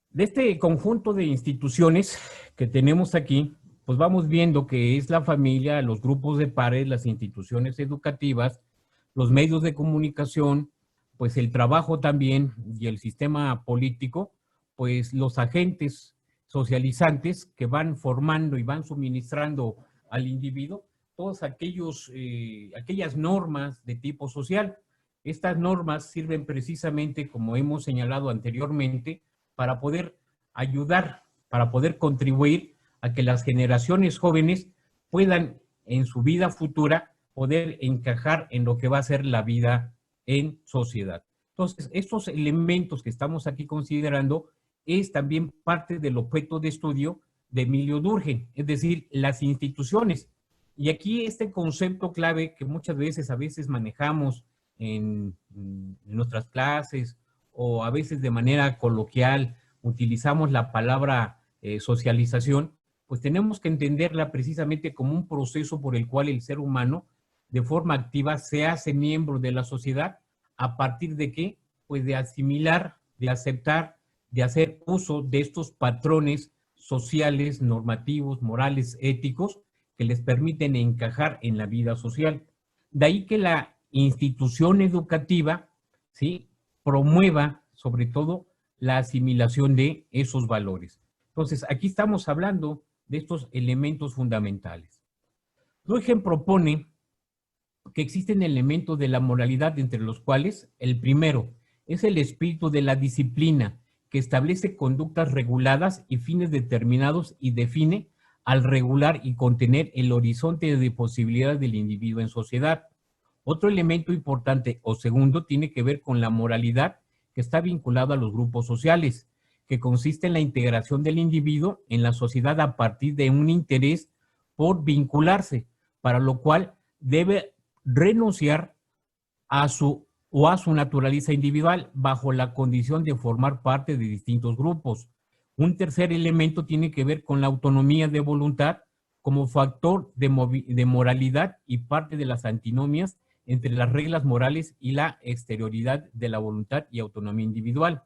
S3: De este conjunto de instituciones que tenemos aquí, pues vamos viendo que es la familia, los grupos de pares, las instituciones educativas, los medios de comunicación, pues el trabajo también y el sistema político, pues los agentes socializantes que van formando y van suministrando al individuo todas aquellas normas de tipo social. Estas normas sirven precisamente, como hemos señalado anteriormente, para poder ayudar, para poder contribuir a que las generaciones jóvenes puedan en su vida futura poder encajar en lo que va a ser la vida en sociedad. Entonces, estos elementos que estamos aquí considerando es también parte del objeto de estudio de Emilio Durkheim, es decir, las instituciones. Y aquí este concepto clave que muchas veces, manejamos en nuestras clases o a veces de manera coloquial utilizamos la palabra socialización, pues tenemos que entenderla precisamente como un proceso por el cual el ser humano de forma activa se hace miembro de la sociedad. ¿A partir de qué? Pues de asimilar, de aceptar, de hacer uso de estos patrones sociales, normativos, morales, éticos, que les permiten encajar en la vida social. De ahí que la institución educativa, ¿sí?, promueva sobre todo la asimilación de esos valores. Entonces, aquí estamos hablando de estos elementos fundamentales. Durkheim propone que existen elementos de la moralidad, entre los cuales el primero es el espíritu de la disciplina, que establece conductas reguladas y fines determinados y define al regular y contener el horizonte de posibilidades del individuo en sociedad. Otro elemento importante o segundo tiene que ver con la moralidad, que está vinculado a los grupos sociales, que consiste en la integración del individuo en la sociedad a partir de un interés por vincularse, para lo cual debe renunciar a su naturaleza individual bajo la condición de formar parte de distintos grupos. Un tercer elemento tiene que ver con la autonomía de voluntad como factor de moralidad y parte de las antinomias entre las reglas morales y la exterioridad de la voluntad y autonomía individual.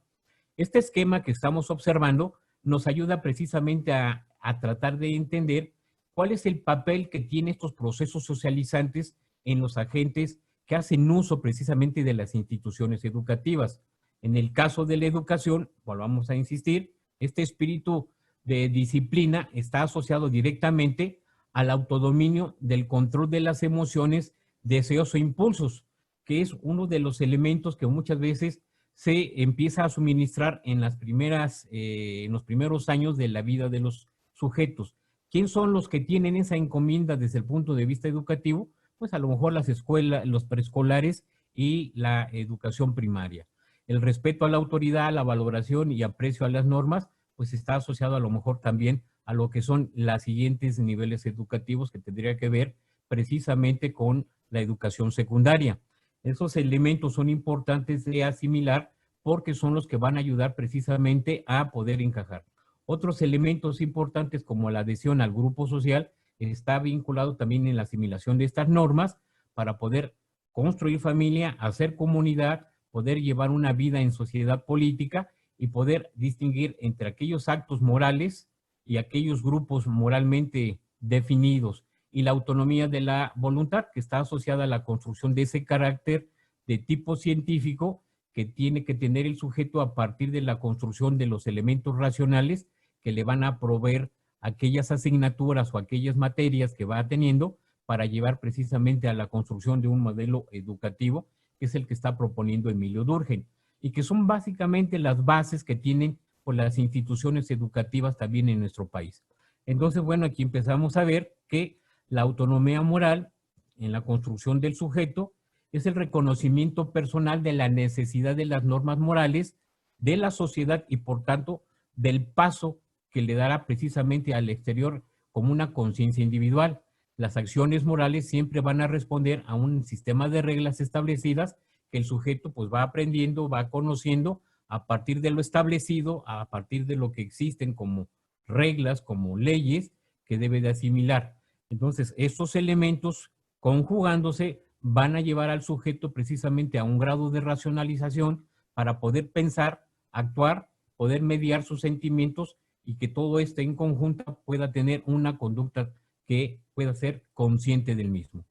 S3: Este esquema que estamos observando nos ayuda precisamente a tratar de entender cuál es el papel que tienen estos procesos socializantes en los agentes que hacen uso precisamente de las instituciones educativas. En el caso de la educación, volvamos a insistir, este espíritu de disciplina está asociado directamente al autodominio del control de las emociones, deseos o impulsos, que es uno de los elementos que muchas veces se empieza a suministrar en los primeros años de la vida de los sujetos. ¿Quién son los que tienen esa encomienda desde el punto de vista educativo? Pues a lo mejor las escuelas, los preescolares y la educación primaria. El respeto a la autoridad, la valoración y aprecio a las normas, pues está asociado a lo mejor también a lo que son los siguientes niveles educativos que tendría que ver precisamente con la educación secundaria. Esos elementos son importantes de asimilar porque son los que van a ayudar precisamente a poder encajar. Otros elementos importantes como la adhesión al grupo social está vinculado también en la asimilación de estas normas para poder construir familia, hacer comunidad, poder llevar una vida en sociedad política y poder distinguir entre aquellos actos morales y aquellos grupos moralmente definidos, y la autonomía de la voluntad, que está asociada a la construcción de ese carácter de tipo científico que tiene que tener el sujeto a partir de la construcción de los elementos racionales que le van a proveer aquellas asignaturas o aquellas materias que va teniendo para llevar precisamente a la construcción de un modelo educativo, que es el que está proponiendo Emilio Durkheim, y que son básicamente las bases que tienen por las instituciones educativas también en nuestro país. Entonces, bueno, aquí empezamos a ver que la autonomía moral en la construcción del sujeto es el reconocimiento personal de la necesidad de las normas morales de la sociedad y, por tanto, del paso que le dará precisamente al exterior como una conciencia individual. Las acciones morales siempre van a responder a un sistema de reglas establecidas que el sujeto pues va aprendiendo, va conociendo a partir de lo establecido, a partir de lo que existen como reglas, como leyes que debe de asimilar. Entonces, estos elementos conjugándose van a llevar al sujeto precisamente a un grado de racionalización para poder pensar, actuar, poder mediar sus sentimientos y que todo esto en conjunto pueda tener una conducta que pueda ser consciente del mismo.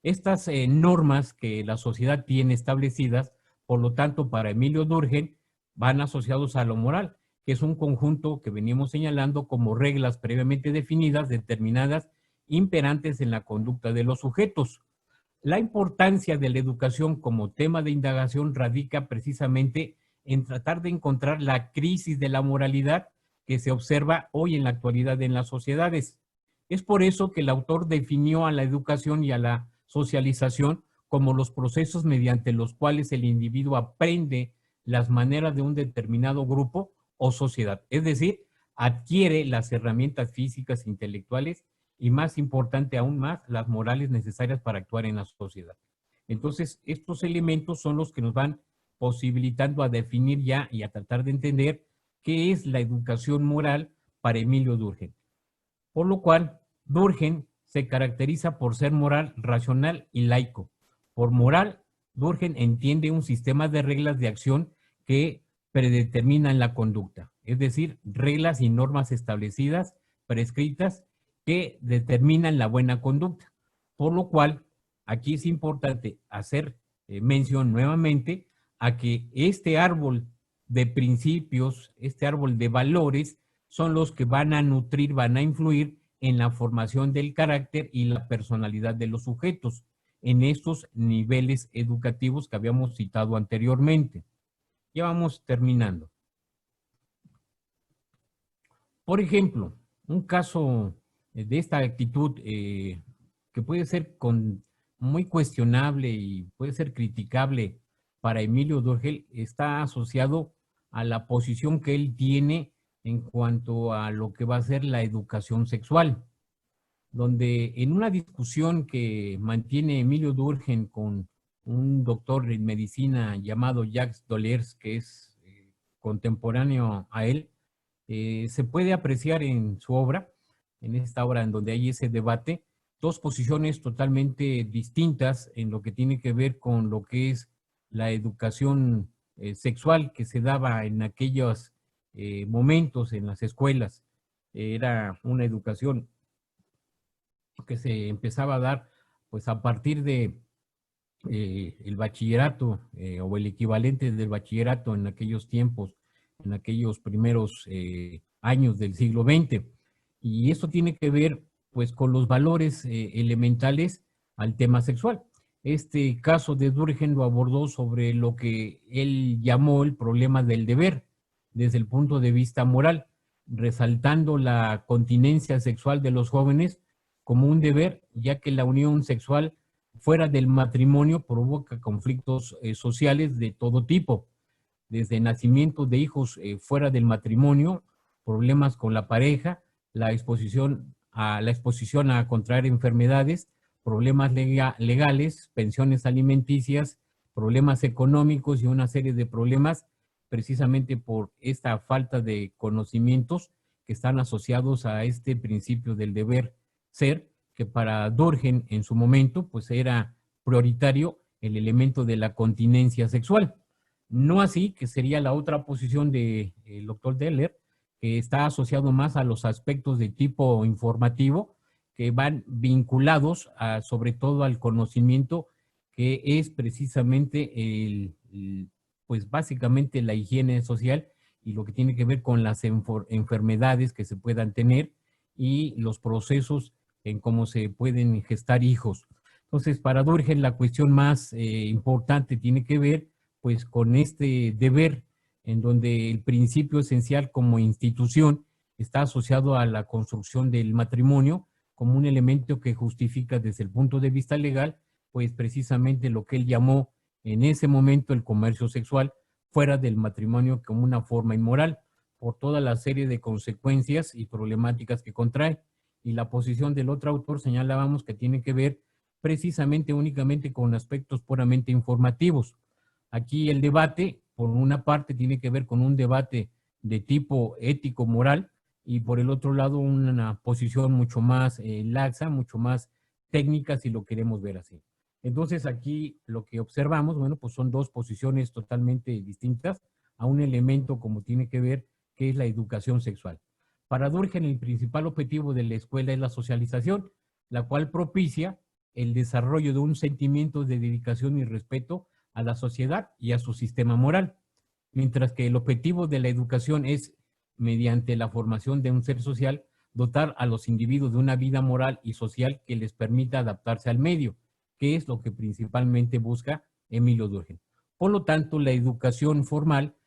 S3: Estas normas que la sociedad tiene establecidas, por lo tanto, para Emilio Durkheim, van asociados a lo moral, que es un conjunto que venimos señalando como reglas previamente definidas, determinadas, imperantes en la conducta de los sujetos. La importancia de la educación como tema de indagación radica precisamente en tratar de encontrar la crisis de la moralidad que se observa hoy en la actualidad en las sociedades. Es por eso que el autor definió a la educación y a la socialización como los procesos mediante los cuales el individuo aprende las maneras de un determinado grupo o sociedad, es decir, adquiere las herramientas físicas e intelectuales y más importante aún más, las morales necesarias para actuar en la sociedad. Entonces, estos elementos son los que nos van posibilitando a definir ya y a tratar de entender qué es la educación moral para Emilio Durkheim. Por lo cual, Durkheim se caracteriza por ser moral, racional y laico. Por moral, Durkheim entiende un sistema de reglas de acción que predeterminan la conducta, es decir, reglas y normas establecidas, prescritas, que determinan la buena conducta. Por lo cual, aquí es importante hacer mención nuevamente a que este árbol de principios, este árbol de valores, son los que van a nutrir, van a influir en la formación del carácter y la personalidad de los sujetos en estos niveles educativos que habíamos citado anteriormente. Ya vamos terminando. Por ejemplo, un caso de esta actitud que puede ser muy cuestionable y puede ser criticable para Emilio Durkheim, está asociado a la posición que él tiene en cuanto a lo que va a ser la educación sexual, donde en una discusión que mantiene Emilio Durkheim con un doctor en medicina llamado Jacques Dollers, que es contemporáneo a él, se puede apreciar en su obra, en esta obra en donde hay ese debate, dos posiciones totalmente distintas en lo que tiene que ver con lo que es la educación sexual que se daba en aquellos momentos en las escuelas. Era una educación que se empezaba a dar pues a partir de el bachillerato o el equivalente del bachillerato en aquellos tiempos, en aquellos primeros años del siglo XX. Y esto tiene que ver pues con los valores elementales al tema sexual. Este caso de Durkheim lo abordó sobre lo que él llamó el problema del deber desde el punto de vista moral, resaltando la continencia sexual de los jóvenes como un deber, ya que la unión sexual fuera del matrimonio provoca conflictos sociales de todo tipo, desde nacimiento de hijos fuera del matrimonio, problemas con la pareja, la exposición a contraer enfermedades, problemas legales, pensiones alimenticias, problemas económicos y una serie de problemas precisamente por esta falta de conocimientos que están asociados a este principio del deber ser, que para Durkheim en su momento pues era prioritario el elemento de la continencia sexual. No así, que sería la otra posición del doctor Deller, que está asociado más a los aspectos de tipo informativo, que van vinculados sobre todo al conocimiento, que es precisamente pues básicamente la higiene social y lo que tiene que ver con las enfermedades que se puedan tener y los procesos en cómo se pueden gestar hijos. Entonces, para Durkheim la cuestión más importante tiene que ver pues con este deber en donde el principio esencial como institución está asociado a la construcción del matrimonio como un elemento que justifica desde el punto de vista legal, pues precisamente lo que él llamó en ese momento el comercio sexual fuera del matrimonio como una forma inmoral, por toda la serie de consecuencias y problemáticas que contrae. Y la posición del otro autor señalábamos que tiene que ver precisamente únicamente con aspectos puramente informativos. Aquí el debate, por una parte, tiene que ver con un debate de tipo ético-moral y por el otro lado una posición mucho más laxa, mucho más técnica, si lo queremos ver así. Entonces aquí lo que observamos, bueno, pues son dos posiciones totalmente distintas a un elemento como tiene que ver que es la educación sexual. Para Durkheim el principal objetivo de la escuela es la socialización, la cual propicia el desarrollo de un sentimiento de dedicación y respeto a la sociedad y a su sistema moral, mientras que el objetivo de la educación es, mediante la formación de un ser social, dotar a los individuos de una vida moral y social que les permita adaptarse al medio, que es lo que principalmente busca Emilio Durkheim. Por lo tanto, la educación formal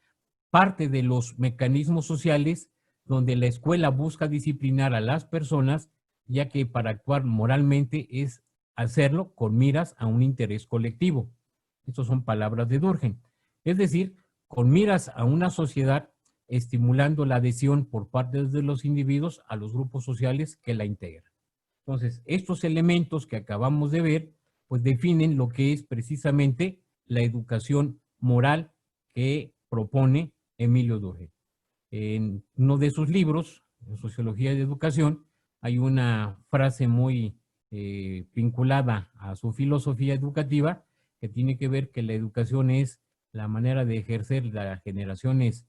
S3: parte de los mecanismos sociales donde la escuela busca disciplinar a las personas, ya que para actuar moralmente es hacerlo con miras a un interés colectivo. Estas son palabras de Durkheim. Es decir, con miras a una sociedad estimulando la adhesión por parte de los individuos a los grupos sociales que la integran. Entonces, estos elementos que acabamos de ver, pues definen lo que es precisamente la educación moral que propone Emilio Durkheim. En uno de sus libros, en Sociología de Educación, hay una frase muy vinculada a su filosofía educativa que tiene que ver que la educación es la manera de ejercer las generaciones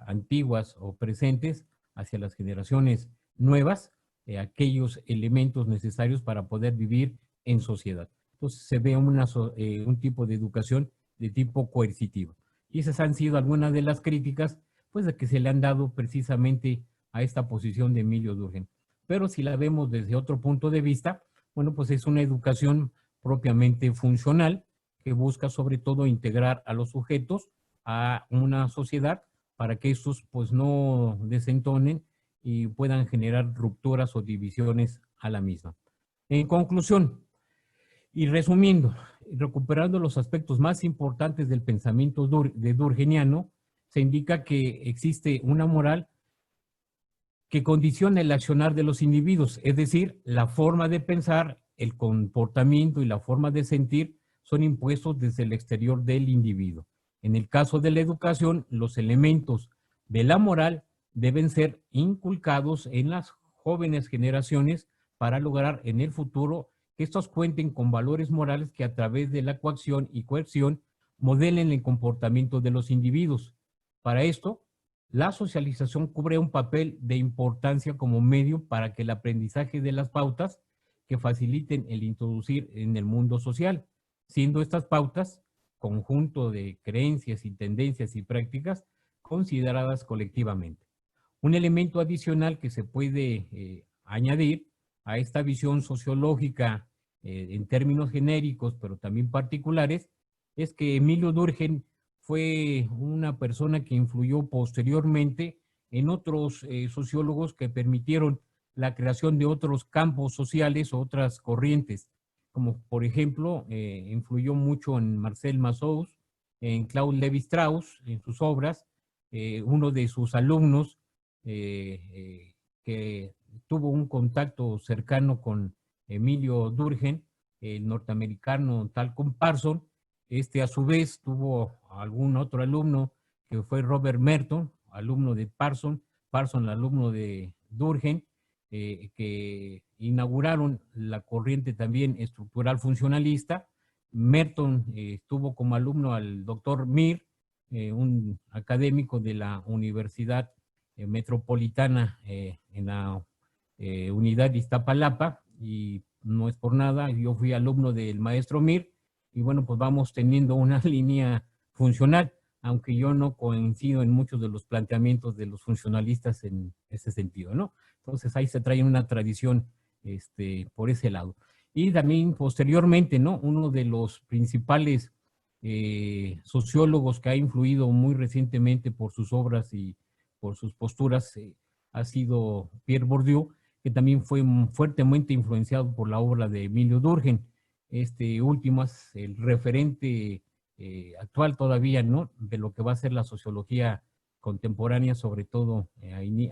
S3: antiguas o presentes hacia las generaciones nuevas, aquellos elementos necesarios para poder vivir en sociedad. Entonces se ve un tipo de educación de tipo coercitivo. Y esas han sido algunas de las críticas pues, de que se le han dado precisamente a esta posición de Emilio Durkheim. Pero si la vemos desde otro punto de vista, bueno, pues es una educación propiamente funcional que busca sobre todo integrar a los sujetos a una sociedad para que estos pues no desentonen y puedan generar rupturas o divisiones a la misma. En conclusión, y resumiendo, recuperando los aspectos más importantes del pensamiento durkheimiano, se indica que existe una moral que condiciona el accionar de los individuos, es decir, la forma de pensar, el comportamiento y la forma de sentir son impuestos desde el exterior del individuo. En el caso de la educación, los elementos de la moral deben ser inculcados en las jóvenes generaciones para lograr en el futuro que estos cuenten con valores morales que a través de la coacción y coerción modelen el comportamiento de los individuos. Para esto, la socialización cubre un papel de importancia como medio para que el aprendizaje de las pautas que faciliten el introducir en el mundo social, siendo estas pautas conjunto de creencias y tendencias y prácticas consideradas colectivamente. Un elemento adicional que se puede añadir a esta visión sociológica en términos genéricos, pero también particulares, es que Emilio Durkheim fue una persona que influyó posteriormente en otros sociólogos que permitieron la creación de otros campos sociales o otras corrientes, como por ejemplo, influyó mucho en Marcel Mauss, en Claude Lévi-Strauss, en sus obras, uno de sus alumnos que tuvo un contacto cercano con Emilio Durkheim, el norteamericano Talcott Parsons. A su vez tuvo algún otro alumno que fue Robert Merton, alumno de Parsons, alumno de Durkheim, que inauguraron la corriente también estructural funcionalista. Merton tuvo como alumno al doctor Mir, un académico de la Universidad Metropolitana en la unidad de Iztapalapa, y no es por nada, yo fui alumno del maestro Mir, y bueno, pues vamos teniendo una línea funcional, aunque yo no coincido en muchos de los planteamientos de los funcionalistas en ese sentido, ¿no? Entonces ahí se trae una tradición por ese lado. Y también posteriormente, ¿no? Uno de los principales sociólogos que ha influido muy recientemente por sus obras y por sus posturas ha sido Pierre Bourdieu, que también fue fuertemente influenciado por la obra de Emilio Durkheim. Este último es el referente actual todavía, ¿no?, de lo que va a ser la sociología contemporánea, sobre todo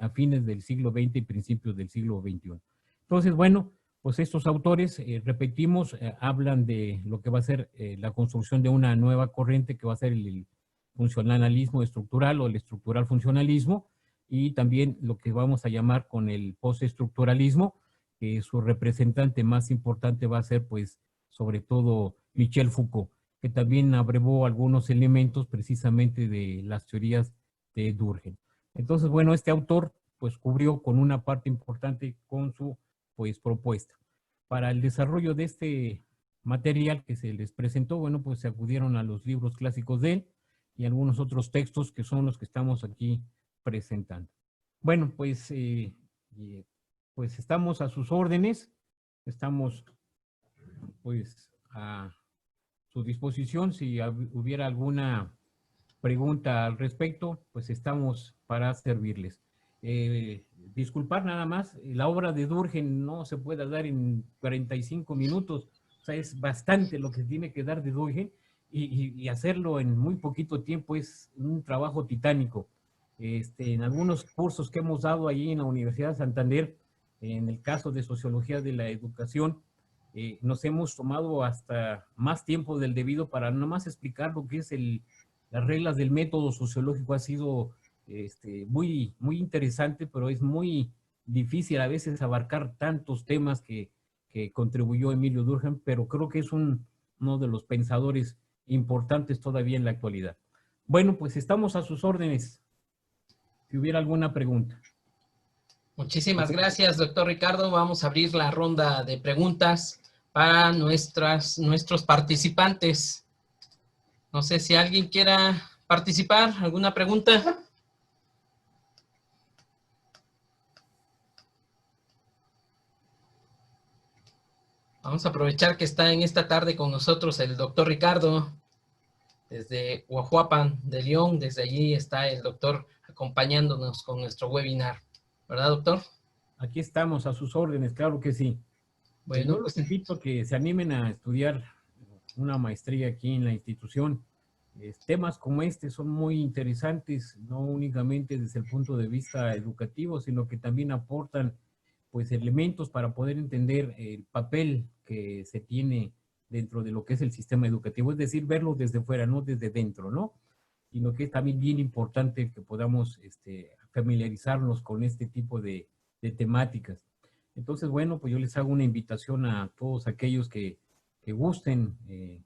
S3: a fines del siglo XX y principios del siglo XXI. Entonces, bueno, pues estos autores, repetimos, hablan de lo que va a ser la construcción de una nueva corriente que va a ser el funcionalismo estructural o el estructural funcionalismo, y también lo que vamos a llamar con el postestructuralismo, que su representante más importante va a ser, pues, sobre todo Michel Foucault, que también abrevó algunos elementos precisamente de las teorías de Durkheim. Entonces, bueno, este autor pues cubrió con una parte importante con su pues propuesta. Para el desarrollo de este material que se les presentó, bueno, pues se acudieron a los libros clásicos de él y algunos otros textos que son los que estamos aquí presentando. Bueno, pues, pues estamos a sus órdenes, estamos pues a su disposición. Si hubiera alguna pregunta al respecto, pues estamos para servirles. Disculpar nada más, la obra de Durkheim no se puede dar en 45 minutos, o sea, es bastante lo que tiene que dar de Durkheim, y hacerlo en muy poquito tiempo es un trabajo titánico. En algunos cursos que hemos dado allí en la Universidad de Santander, En el caso de sociología de la educación, nos hemos tomado hasta más tiempo del debido para nomás explicar lo que es las reglas del método sociológico. Ha sido muy, muy interesante, pero es muy difícil a veces abarcar tantos temas que contribuyó Emilio Durkheim, pero creo que es uno de los pensadores importantes todavía en la actualidad. Bueno, pues estamos a sus órdenes. Si hubiera alguna pregunta.
S1: Muchísimas gracias, doctor Ricardo. Vamos a abrir la ronda de preguntas para nuestros participantes. No sé si alguien quiera participar. ¿Alguna pregunta? Vamos a aprovechar que está en esta tarde con nosotros el doctor Ricardo, desde Huajuapan de León. Desde allí está el doctor acompañándonos con nuestro webinar. ¿Verdad, doctor?
S3: Aquí estamos a sus órdenes, claro que sí.
S1: Bueno,
S3: yo los invito a que se animen a estudiar una maestría aquí en la institución. Temas como este son muy interesantes, no únicamente desde el punto de vista educativo, sino que también aportan pues elementos para poder entender el papel que se tiene dentro de lo que es el sistema educativo, es decir, verlo desde fuera, no desde dentro, ¿no? Sino que es también bien importante que podamos familiarizarnos con este tipo de temáticas. Entonces, bueno, pues yo les hago una invitación a todos aquellos que gusten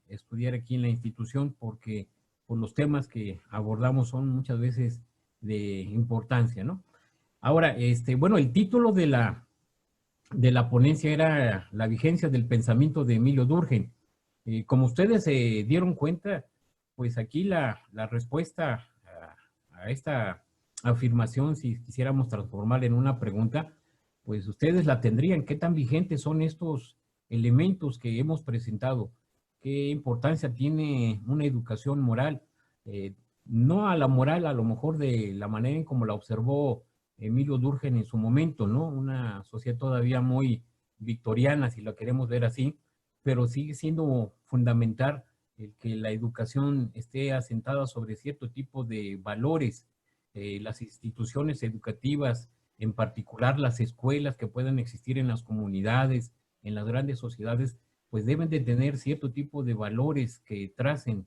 S3: estudiar aquí en la institución, porque pues, los temas que abordamos son muchas veces de importancia, ¿no? Ahora, bueno, el título de la ponencia era La vigencia del pensamiento de Emilio Durkheim. Como ustedes se dieron cuenta, pues aquí la respuesta a esta afirmación, si quisiéramos transformarla en una pregunta, pues ustedes la tendrían. ¿Qué tan vigentes son estos elementos que hemos presentado? ¿Qué importancia tiene una educación moral? No a la moral, a lo mejor de la manera en como la observó Emilio Durkheim en su momento, ¿no? Una sociedad todavía muy victoriana, si la queremos ver así, pero sigue siendo fundamental el que la educación esté asentada sobre cierto tipo de valores. Las instituciones educativas, en particular las escuelas que puedan existir en las comunidades, en las grandes sociedades, pues deben de tener cierto tipo de valores que tracen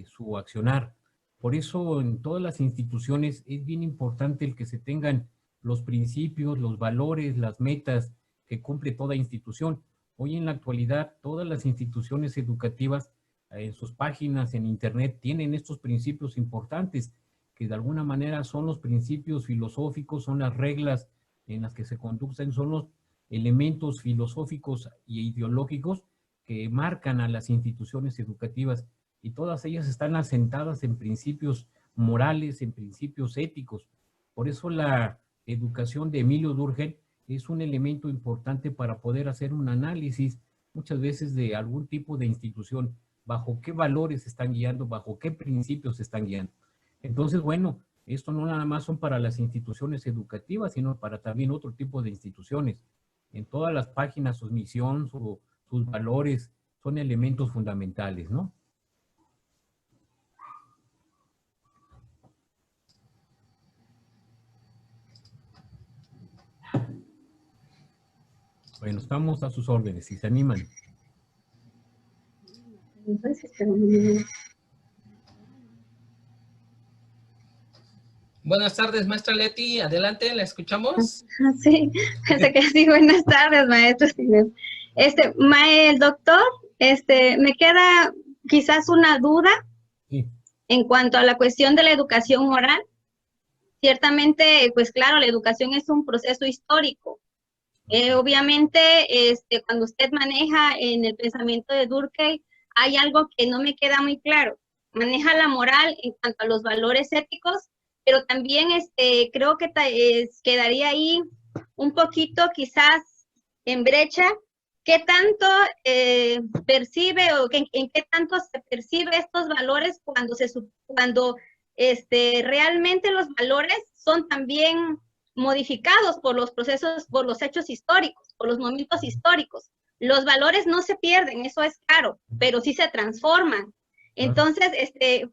S3: su accionar. Por eso en todas las instituciones es bien importante el que se tengan los principios, los valores, las metas que cumple toda institución. Hoy en la actualidad todas las instituciones educativas en sus páginas en internet tienen estos principios importantes que de alguna manera son los principios filosóficos, son las reglas en las que se conducen, son los elementos filosóficos e ideológicos que marcan a las instituciones educativas, y todas ellas están asentadas en principios morales, en principios éticos. Por eso la educación de Emilio Durkheim es un elemento importante para poder hacer un análisis muchas veces de algún tipo de institución, bajo qué valores se están guiando, bajo qué principios se están guiando. Entonces, bueno, esto no nada más son para las instituciones educativas, sino para también otro tipo de instituciones. En todas las páginas, su misión, sus valores, son elementos fundamentales, ¿no? Bueno, estamos a sus órdenes, si se animan.
S1: Buenas tardes, maestra Leti. Adelante, ¿la escuchamos?
S4: Sí, pensé que sí. Buenas tardes, maestro. El doctor, me queda quizás una duda
S3: Sí.
S4: en cuanto a la cuestión de la educación moral. Ciertamente, pues claro, la educación es un proceso histórico. Obviamente, cuando usted maneja en el pensamiento de Durkheim, hay algo que no me queda muy claro. Maneja la moral en cuanto a los valores éticos, pero también creo que quedaría ahí un poquito quizás en brecha. ¿Qué tanto percibe o en qué tanto se percibe estos valores cuando realmente los valores son también modificados por los procesos, por los hechos históricos, por los momentos históricos? Los valores no se pierden, eso es claro, pero sí se transforman. Entonces,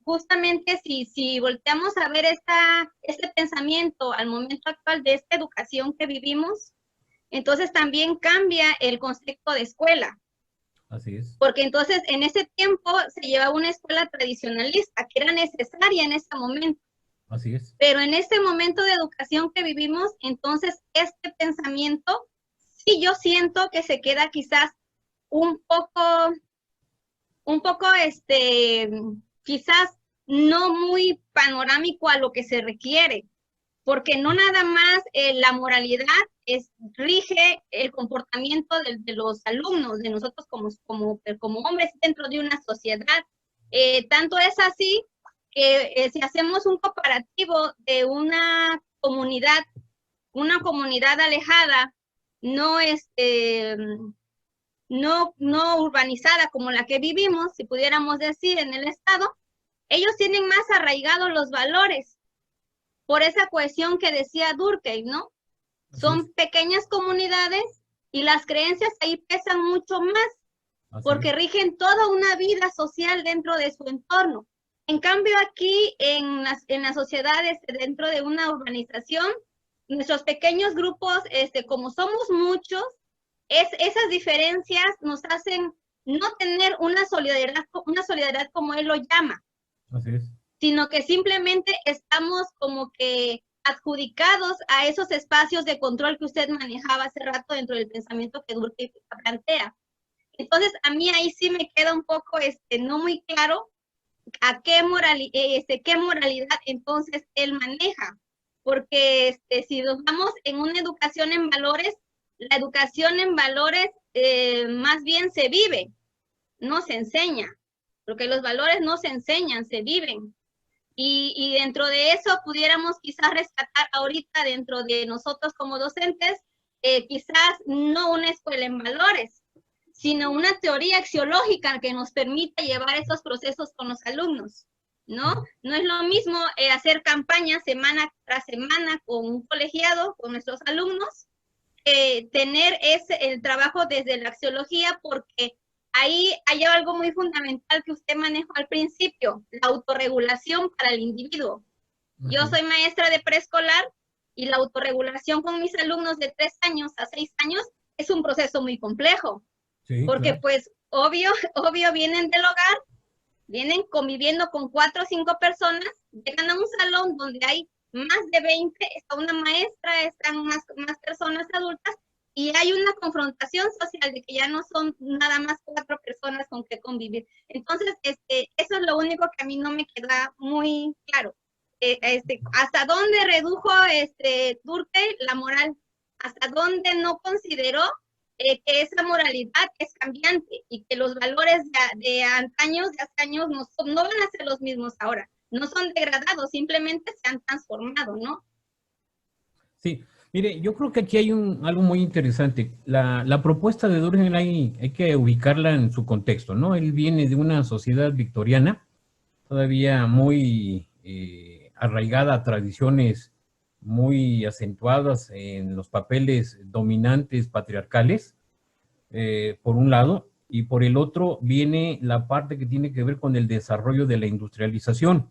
S4: justamente si volteamos a ver este pensamiento al momento actual de esta educación que vivimos, entonces también cambia el concepto de escuela.
S3: Así es.
S4: Porque entonces en ese tiempo se llevaba una escuela tradicionalista que era necesaria en ese momento.
S3: Así es.
S4: Pero en este momento de educación que vivimos, entonces este pensamiento, sí yo siento que se queda quizás un poco, quizás no muy panorámico a lo que se requiere, porque no nada más la moralidad rige el comportamiento de los alumnos, de nosotros como hombres dentro de una sociedad. Tanto es así que si hacemos un comparativo de una comunidad alejada, no urbanizada como la que vivimos, si pudiéramos decir en el estado, ellos tienen más arraigados los valores, por esa cohesión que decía Durkheim, ¿no? Son pequeñas comunidades y las creencias ahí pesan mucho más, porque rigen toda una vida social dentro de su entorno. En cambio aquí en las sociedades dentro de una urbanización, nuestros pequeños grupos, como somos muchos, esas diferencias nos hacen no tener una solidaridad como él lo llama. Así es. Sino que simplemente estamos como que adjudicados a esos espacios de control que usted manejaba hace rato dentro del pensamiento que Durkheim plantea. Entonces, a mí ahí sí me queda un poco no muy claro a qué moralidad entonces él maneja. Porque si nos vamos en una educación en valores, la educación en valores más bien se vive, no se enseña. Porque los valores no se enseñan, se viven. Y dentro de eso pudiéramos quizás rescatar ahorita dentro de nosotros como docentes, quizás no una escuela en valores, sino una teoría axiológica que nos permita llevar esos procesos con los alumnos, ¿no? No es lo mismo hacer campañas semana tras semana con un colegiado, con nuestros alumnos, tener el trabajo desde la axiología, porque ahí hay algo muy fundamental que usted manejó al principio, la autorregulación para el individuo. Yo soy maestra de preescolar y la autorregulación con mis alumnos de 3 años a 6 años es un proceso muy complejo. Sí, porque claro. Pues obvio vienen del hogar, vienen conviviendo con 4 o 5 personas, llegan a un salón donde hay más de 20, está una maestra, están más personas adultas, y hay una confrontación social de que ya no son nada más 4 personas con que convivir. Entonces, eso es lo único que a mí no me queda muy claro. ¿Hasta dónde redujo Durkheim la moral? ¿Hasta dónde no consideró que esa moralidad es cambiante y que los valores de antaños, de hace años, no van a ser los mismos ahora? No son degradados, simplemente se han transformado, ¿no?
S3: Sí. Mire, yo creo que aquí hay algo muy interesante. La propuesta de Durkheim hay que ubicarla en su contexto, ¿no? Él viene de una sociedad victoriana, todavía muy arraigada a tradiciones muy acentuadas en los papeles dominantes patriarcales, por un lado, y por el otro viene la parte que tiene que ver con el desarrollo de la industrialización.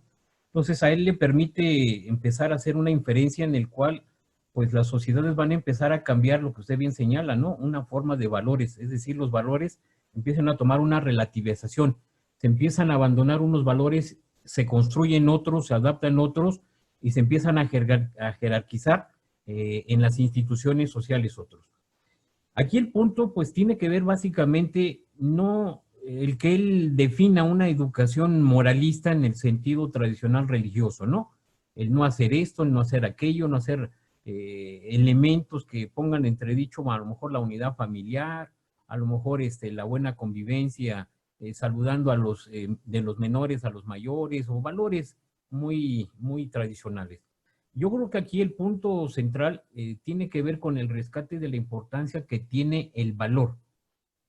S3: Entonces a él le permite empezar a hacer una inferencia en el cual pues las sociedades van a empezar a cambiar lo que usted bien señala, ¿no? Una forma de valores, es decir, los valores empiezan a tomar una relativización, se empiezan a abandonar unos valores, se construyen otros, se adaptan otros y se empiezan a jerarquizar en las instituciones sociales otros. Aquí el punto pues tiene que ver básicamente no el que él defina una educación moralista en el sentido tradicional religioso, ¿no? El no hacer esto, el no hacer aquello, no hacer elementos que pongan entredicho a lo mejor la unidad familiar, a lo mejor la buena convivencia, saludando a de los menores a los mayores, o valores muy, muy tradicionales. Yo creo que aquí el punto central tiene que ver con el rescate de la importancia que tiene el valor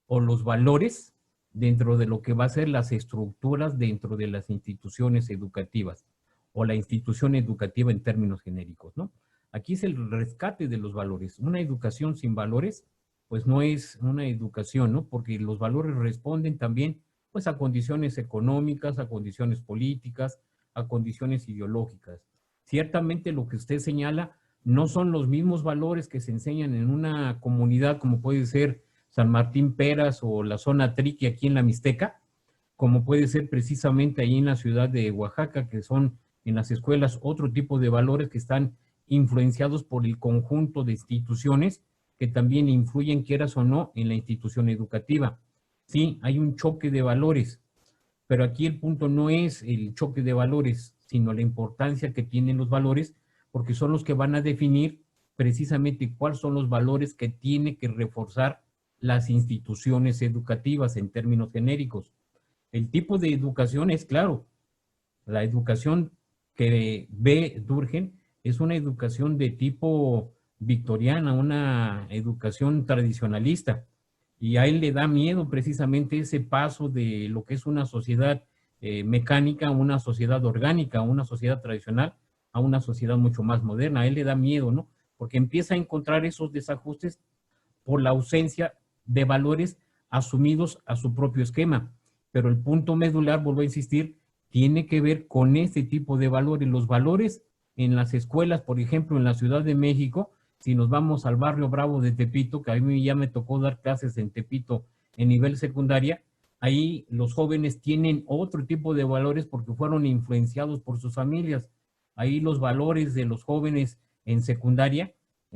S3: o los valores dentro de lo que va a ser las estructuras dentro de las instituciones educativas o la institución educativa en términos genéricos, ¿no? Aquí es el rescate de los valores. Una educación sin valores, pues no es una educación, ¿no? Porque los valores responden también, pues, a condiciones económicas, a condiciones políticas, a condiciones ideológicas. Ciertamente lo que usted señala, no son los mismos valores que se enseñan en una comunidad como puede ser San Martín Peras o la zona Triqui aquí en la Mixteca, como puede ser precisamente ahí en la ciudad de Oaxaca, que son en las escuelas otro tipo de valores que están influenciados por el conjunto de instituciones que también influyen, quieras o no, en la institución educativa. Sí, hay un choque de valores, pero aquí el punto no es el choque de valores, sino la importancia que tienen los valores, porque son los que van a definir precisamente cuáles son los valores que tiene que reforzar las instituciones educativas en términos genéricos. El tipo de educación es claro, la educación que ve Durkheim es una educación de tipo victoriana, una educación tradicionalista, y a él le da miedo precisamente ese paso de lo que es una sociedad mecánica a una sociedad orgánica, a una sociedad tradicional, a una sociedad mucho más moderna. A él le da miedo, ¿no? Porque empieza a encontrar esos desajustes por la ausencia de valores asumidos a su propio esquema. Pero el punto medular, vuelvo a insistir, tiene que ver con este tipo de valores. Los valores en las escuelas, por ejemplo, en la Ciudad de México, si nos vamos al barrio Bravo de Tepito, que a mí ya me tocó dar clases en Tepito en nivel secundaria, ahí los jóvenes tienen otro tipo de valores porque fueron influenciados por sus familias. Ahí los valores de los jóvenes en secundaria,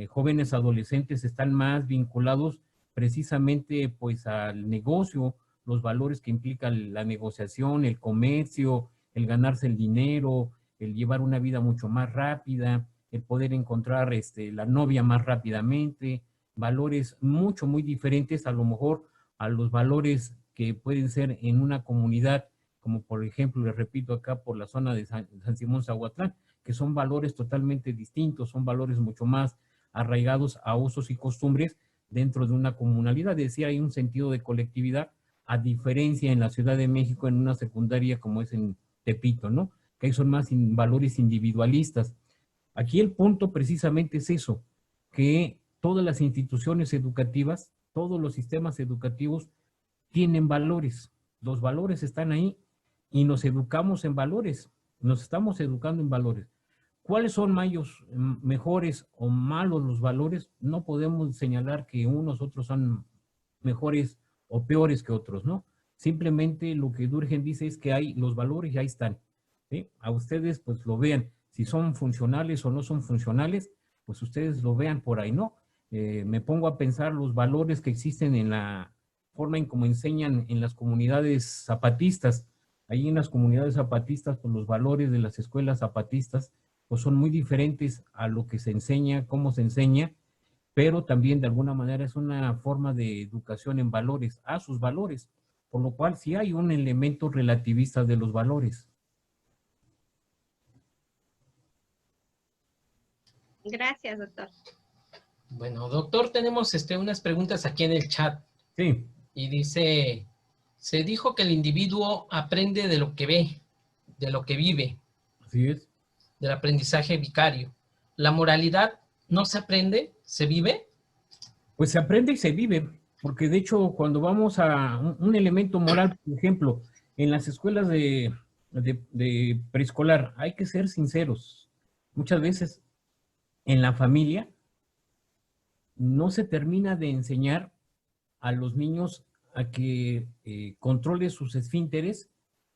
S3: jóvenes adolescentes, están más vinculados precisamente pues al negocio, los valores que implican la negociación, el comercio, el ganarse el dinero, el llevar una vida mucho más rápida, el poder encontrar la novia más rápidamente, valores muy diferentes a lo mejor a los valores que pueden ser en una comunidad, como por ejemplo, les repito acá por la zona de San Simón Zahuatlán, que son valores totalmente distintos, son valores mucho más arraigados a usos y costumbres dentro de una comunalidad, es decir, hay un sentido de colectividad, a diferencia en la Ciudad de México en una secundaria como es en Tepito, ¿no? Que ahí son más valores individualistas. Aquí el punto precisamente es eso, que todas las instituciones educativas, todos los sistemas educativos tienen valores. Los valores están ahí y nos educamos en valores, nos estamos educando en valores. ¿Cuáles son mejores o malos los valores? No podemos señalar que unos otros son mejores o peores que otros, ¿no? Simplemente lo que Durkheim dice es que los valores ya están, ¿sí? A ustedes pues lo vean, si son funcionales o no son funcionales, pues ustedes lo vean por ahí, ¿no? Me pongo a pensar los valores que existen en la forma en cómo enseñan en las comunidades zapatistas. Ahí en las comunidades zapatistas, pues los valores de las escuelas zapatistas, pues son muy diferentes a lo que se enseña, cómo se enseña, pero también de alguna manera es una forma de educación en valores, a sus valores, por lo cual sí hay un elemento relativista de los valores.
S4: Gracias, doctor.
S1: Bueno, doctor, tenemos unas preguntas aquí en el chat.
S3: Sí.
S1: Y dice, se dijo que el individuo aprende de lo que ve, de lo que vive.
S3: Así es.
S1: Del aprendizaje vicario. ¿La moralidad no se aprende, se vive?
S3: Pues se aprende y se vive, porque de hecho cuando vamos a un elemento moral, por ejemplo, en las escuelas de preescolar, hay que ser sinceros. Muchas veces en la familia no se termina de enseñar a los niños a que controlen sus esfínteres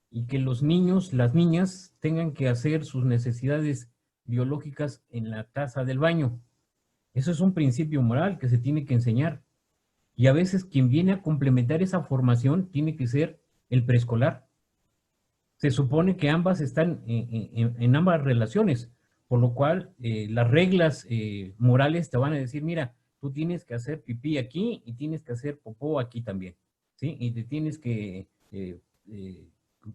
S3: y que los niños, las niñas, tengan que hacer sus necesidades biológicas en la taza del baño. Eso es un principio moral que se tiene que enseñar. Y a veces quien viene a complementar esa formación tiene que ser el preescolar. Se supone que ambas están en ambas relaciones, por lo cual las reglas morales te van a decir, mira, tú tienes que hacer pipí aquí y tienes que hacer popó aquí también, ¿sí? Y te tienes que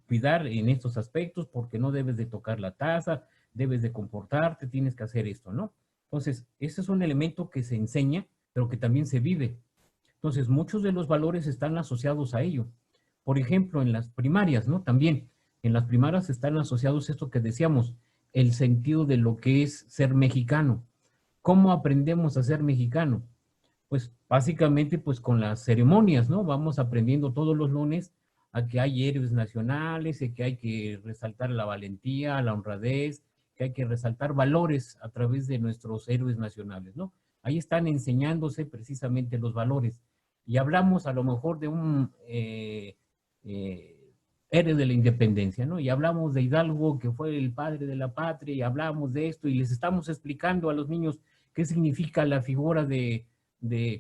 S3: cuidar en estos aspectos porque no debes de tocar la taza, debes de comportarte, tienes que hacer esto, ¿no? Entonces, ese es un elemento que se enseña, pero que también se vive. Entonces, muchos de los valores están asociados a ello. Por ejemplo, en las primarias, ¿no? También, en las primarias están asociados esto que decíamos, el sentido de lo que es ser mexicano. ¿Cómo aprendemos a ser mexicano? Pues, básicamente, pues con las ceremonias, ¿no? Vamos aprendiendo todos los lunes a que hay héroes nacionales, y que hay que resaltar la valentía, la honradez, que hay que resaltar valores a través de nuestros héroes nacionales, ¿no? Ahí están enseñándose precisamente los valores. Y hablamos a lo mejor de un héroe de la independencia, ¿no? Y hablamos de Hidalgo, que fue el padre de la patria, y hablamos de esto, y les estamos explicando a los niños qué significa la figura de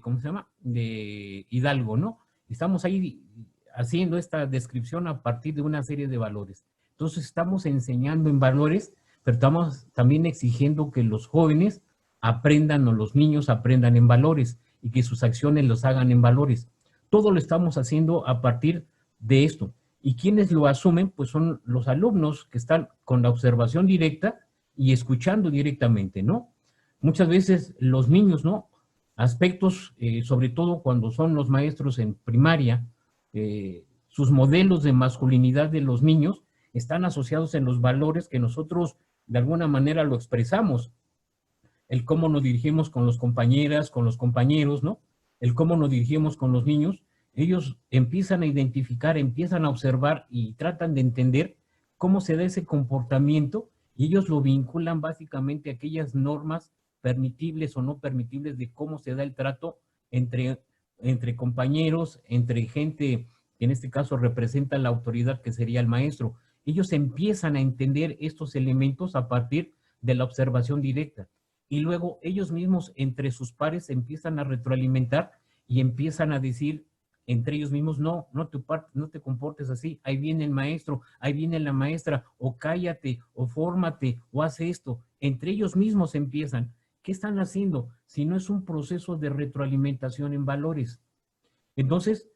S3: ¿cómo se llama? De Hidalgo, ¿no? Estamos ahí haciendo esta descripción a partir de una serie de valores. Entonces estamos enseñando en valores, pero estamos también exigiendo que los jóvenes aprendan o los niños aprendan en valores y que sus acciones los hagan en valores. Todo lo estamos haciendo a partir de esto. Y quienes lo asumen, pues son los alumnos que están con la observación directa y escuchando directamente, ¿no? Muchas veces los niños, ¿no? Aspectos, sobre todo cuando son los maestros en primaria, sus modelos de masculinidad de los niños están asociados en los valores que nosotros de alguna manera lo expresamos. El cómo nos dirigimos con las compañeras, con los compañeros, ¿no? El cómo nos dirigimos con los niños. Ellos empiezan a identificar, empiezan a observar y tratan de entender cómo se da ese comportamiento y ellos lo vinculan básicamente a aquellas normas permitibles o no permitibles de cómo se da el trato entre compañeros, entre gente que en este caso representa la autoridad que sería el maestro. Ellos empiezan a entender estos elementos a partir de la observación directa. Y luego ellos mismos entre sus pares empiezan a retroalimentar y empiezan a decir entre ellos mismos, no te comportes así, ahí viene el maestro, ahí viene la maestra, o cállate, o fórmate, o haz esto. Entre ellos mismos empiezan. ¿Qué están haciendo? Si no es un proceso de retroalimentación en valores. Entonces,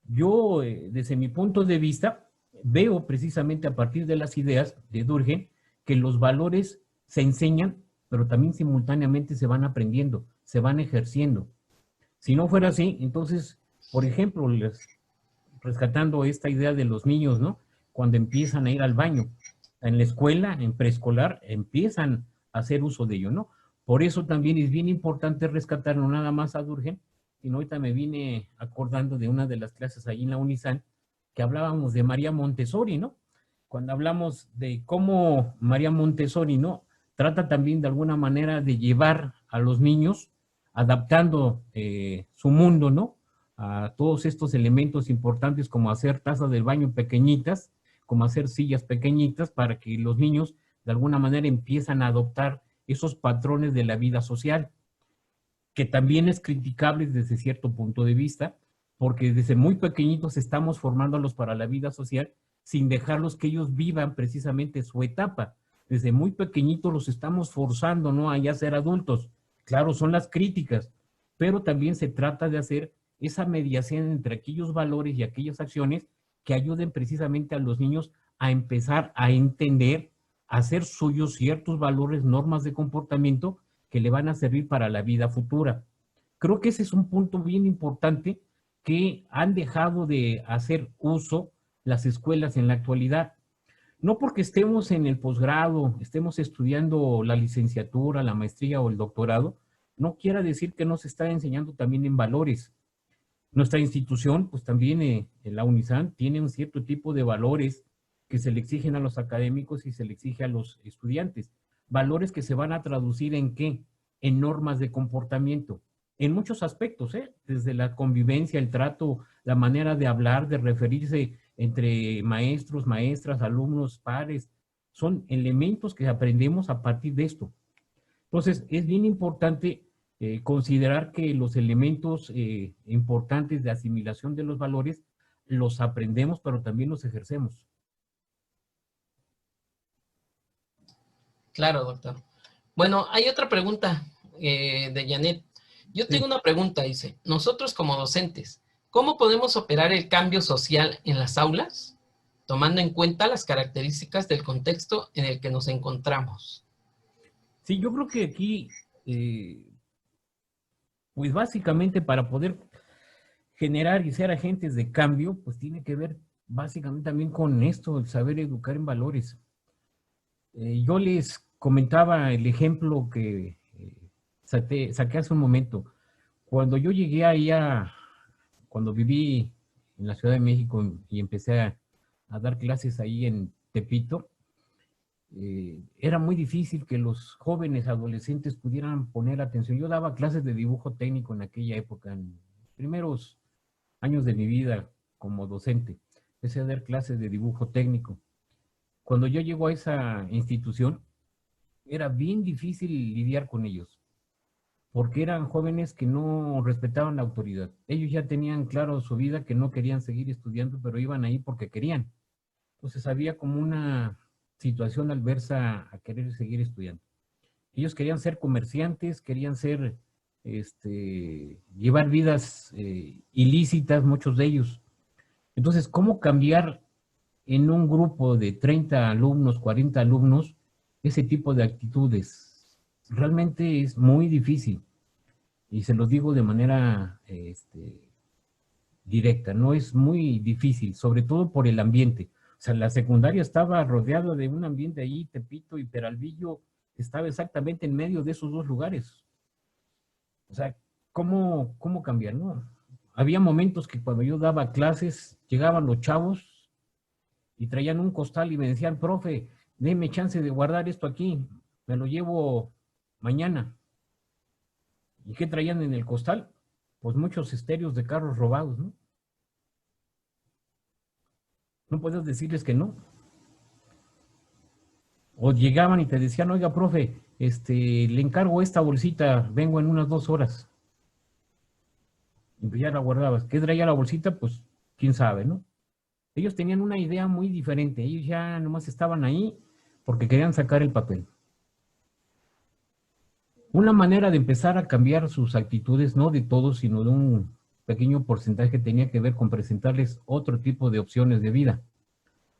S3: yo, desde mi punto de vista, veo precisamente a partir de las ideas de Durkheim que los valores se enseñan, pero también simultáneamente se van aprendiendo, se van ejerciendo. Si no fuera así, entonces, por ejemplo, rescatando esta idea de los niños, ¿no? Cuando empiezan a ir al baño, en la escuela, en preescolar, empiezan a hacer uso de ello, ¿no? Por eso también es bien importante rescatar no nada más a Durkheim, sino ahorita me vine acordando de una de las clases ahí en la Unizan, que hablábamos de María Montessori, ¿no? Cuando hablamos de cómo María Montessori, ¿no? Trata también de alguna manera de llevar a los niños, adaptando su mundo, ¿no? A todos estos elementos importantes como hacer tazas del baño pequeñitas, como hacer sillas pequeñitas para que los niños de alguna manera empiezan a adoptar esos patrones de la vida social, que también es criticable desde cierto punto de vista, porque desde muy pequeñitos estamos formándolos para la vida social sin dejarlos que ellos vivan precisamente su etapa. Desde muy pequeñitos los estamos forzando, ¿no?, a ya ser adultos. Claro, son las críticas, pero también se trata de hacer esa mediación entre aquellos valores y aquellas acciones que ayuden precisamente a los niños a empezar a entender, a hacer suyos ciertos valores, normas de comportamiento que le van a servir para la vida futura. Creo que ese es un punto bien importante que han dejado de hacer uso las escuelas en la actualidad. No porque estemos en el posgrado, estemos estudiando la licenciatura, la maestría o el doctorado, no quiera decir que no se está enseñando también en valores. Nuestra institución, pues también la Unizan, tiene un cierto tipo de valores que se le exigen a los académicos y se le exige a los estudiantes. Valores que se van a traducir ¿en qué? En normas de comportamiento. En muchos aspectos, desde la convivencia, el trato, la manera de hablar, de referirse entre maestros, maestras, alumnos, pares, son elementos que aprendemos a partir de esto. Entonces, es bien importante considerar que los elementos importantes de asimilación de los valores los aprendemos, pero también los ejercemos.
S1: Claro, doctor. Bueno, hay otra pregunta de Janet. Yo tengo una pregunta, dice, nosotros como docentes, ¿cómo podemos operar el cambio social en las aulas, tomando en cuenta las características del contexto en el que nos encontramos?
S3: Sí, yo creo que aquí, pues básicamente para poder generar y ser agentes de cambio, pues tiene que ver básicamente también con esto, el saber educar en valores. Yo les comentaba el ejemplo que saqué hace un momento. Cuando yo llegué ahí cuando viví en la Ciudad de México y empecé a dar clases ahí en Tepito, era muy difícil que los jóvenes adolescentes pudieran poner atención. Yo daba clases de dibujo técnico en aquella época, en los primeros años de mi vida como docente. Empecé a dar clases de dibujo técnico. Cuando yo llego a esa institución, era bien difícil lidiar con ellos, porque eran jóvenes que no respetaban la autoridad. Ellos ya tenían claro su vida, que no querían seguir estudiando, pero iban ahí porque querían. Entonces había como una situación adversa a querer seguir estudiando. Ellos querían ser comerciantes, querían ser, llevar vidas ilícitas, muchos de ellos. Entonces, ¿cómo cambiar en un grupo de 30 alumnos, 40 alumnos, ese tipo de actitudes? Realmente es muy difícil. Y se los digo de manera directa, no es muy difícil, sobre todo por el ambiente. O sea, la secundaria estaba rodeada de un ambiente ahí, Tepito y Peralvillo, estaba exactamente en medio de esos dos lugares. O sea, ¿cómo cambiar, no? Había momentos que cuando yo daba clases, llegaban los chavos y traían un costal y me decían, profe, déme chance de guardar esto aquí, me lo llevo mañana. ¿Y qué traían en el costal? Pues muchos estéreos de carros robados, ¿no? No puedes decirles que no. O llegaban y te decían, oiga, profe, le encargo esta bolsita, vengo en unas 2 horas. Y pues ya la guardabas. ¿Qué traía la bolsita? Pues quién sabe, ¿no? Ellos tenían una idea muy diferente. Ellos ya nomás estaban ahí porque querían sacar el papel. Una manera de empezar a cambiar sus actitudes, no de todos, sino de un pequeño porcentaje, tenía que ver con presentarles otro tipo de opciones de vida,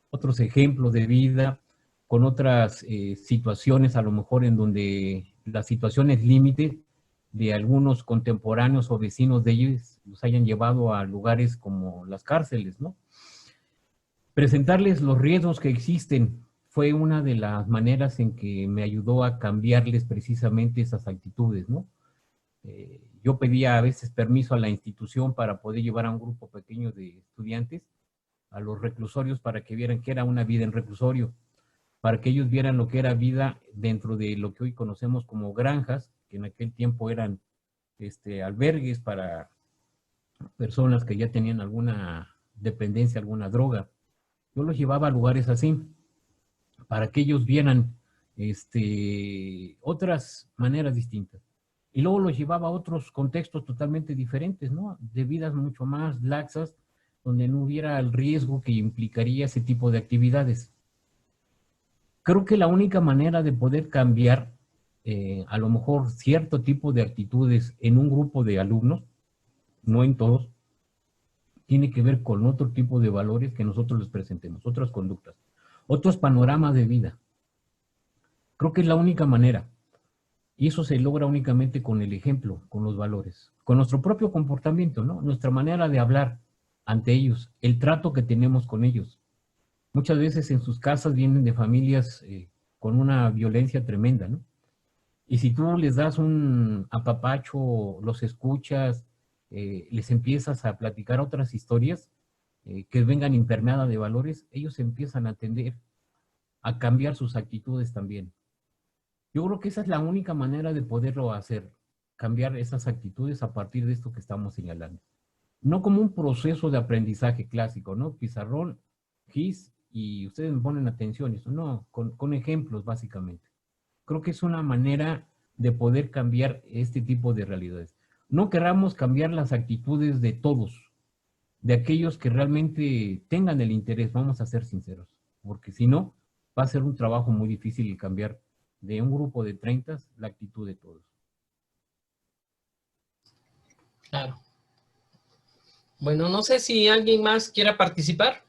S3: otros ejemplos de vida, con otras situaciones, a lo mejor en donde las situaciones límite de algunos contemporáneos o vecinos de ellos los hayan llevado a lugares como las cárceles, ¿no? Presentarles los riesgos que existen fue una de las maneras en que me ayudó a cambiarles precisamente esas actitudes, ¿no? Yo pedía a veces permiso a la institución para poder llevar a un grupo pequeño de estudiantes a los reclusorios para que vieran qué era una vida en reclusorio, para que ellos vieran lo que era vida dentro de lo que hoy conocemos como granjas, que en aquel tiempo eran albergues para personas que ya tenían alguna dependencia, alguna droga. Yo los llevaba a lugares así, para que ellos vieran otras maneras distintas. Y luego los llevaba a otros contextos totalmente diferentes, ¿no? De vidas mucho más laxas, donde no hubiera el riesgo que implicaría ese tipo de actividades. Creo que la única manera de poder cambiar a lo mejor cierto tipo de actitudes en un grupo de alumnos, no en todos, tiene que ver con otro tipo de valores que nosotros les presentemos, otras conductas, otros panoramas de vida. Creo que es la única manera. Y eso se logra únicamente con el ejemplo, con los valores, con nuestro propio comportamiento, ¿no? Nuestra manera de hablar ante ellos, el trato que tenemos con ellos. Muchas veces en sus casas vienen de familias con una violencia tremenda, ¿no? Y si tú les das un apapacho, los escuchas, les empiezas a platicar otras historias que vengan impermeadas de valores, ellos empiezan a tender a cambiar sus actitudes también. Yo creo que esa es la única manera de poderlo hacer, cambiar esas actitudes a partir de esto que estamos señalando. No como un proceso de aprendizaje clásico, ¿no? Pizarrón, GIS, y ustedes me ponen atención, eso no, con ejemplos básicamente. Creo que es una manera de poder cambiar este tipo de realidades. No queramos cambiar las actitudes de todos, de aquellos que realmente tengan el interés, vamos a ser sinceros, porque si no, va a ser un trabajo muy difícil el cambiar de un grupo de 30 la actitud de todos.
S1: Claro. Bueno, no sé si alguien más quiera participar.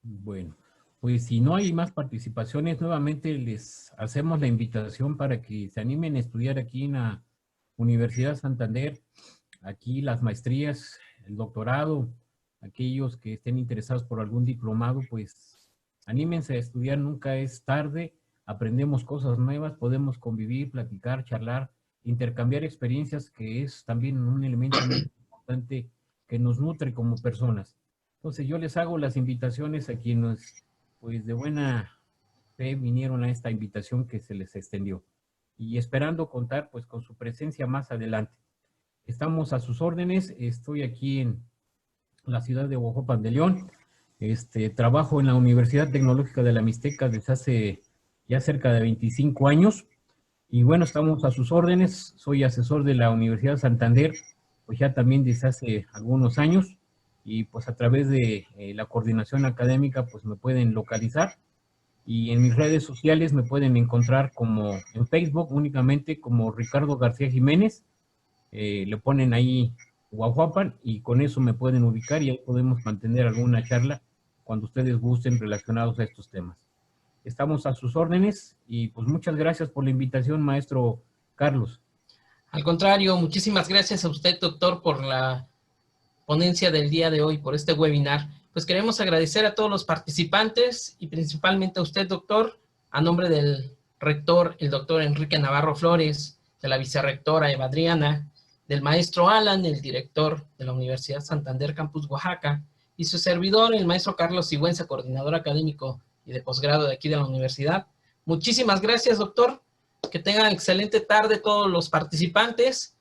S3: Bueno, pues si no hay más participaciones, nuevamente les hacemos la invitación para que se animen a estudiar aquí en la Universidad Santander, aquí las maestrías, el doctorado, aquellos que estén interesados por algún diplomado, pues anímense a estudiar, nunca es tarde, aprendemos cosas nuevas, podemos convivir, platicar, charlar intercambiar experiencias, que es también un elemento muy importante que nos nutre como personas. Entonces yo les hago las invitaciones a quienes pues de buena fe vinieron a esta invitación que se les extendió, y esperando contar pues con su presencia más adelante. Estamos a sus órdenes. Estoy aquí en la ciudad de Huajuapan de León. Trabajo en la Universidad Tecnológica de la Mixteca desde hace ya cerca de 25 años. Y bueno, estamos a sus órdenes. Soy asesor de la Universidad Santander, pues ya también desde hace algunos años. Y pues a través de la coordinación académica, pues me pueden localizar. Y en mis redes sociales me pueden encontrar como en Facebook únicamente como Ricardo García Jiménez. Le ponen ahí Huajuapan y con eso me pueden ubicar y ahí podemos mantener alguna charla cuando ustedes gusten relacionados a estos temas. Estamos a sus órdenes y pues muchas gracias por la invitación, maestro Carlos.
S1: Al contrario, muchísimas gracias a usted, doctor, por la ponencia del día de hoy, por este webinar. Pues queremos agradecer a todos los participantes y principalmente a usted, doctor, a nombre del rector, el doctor Enrique Navarro Flores, de la vicerrectora Eva Adriana, del maestro Alan, el director de la Universidad Santander Campus Oaxaca, y su servidor, el maestro Carlos Sigüenza, coordinador académico y de posgrado de aquí de la universidad. Muchísimas gracias, doctor. Que tengan excelente tarde todos los participantes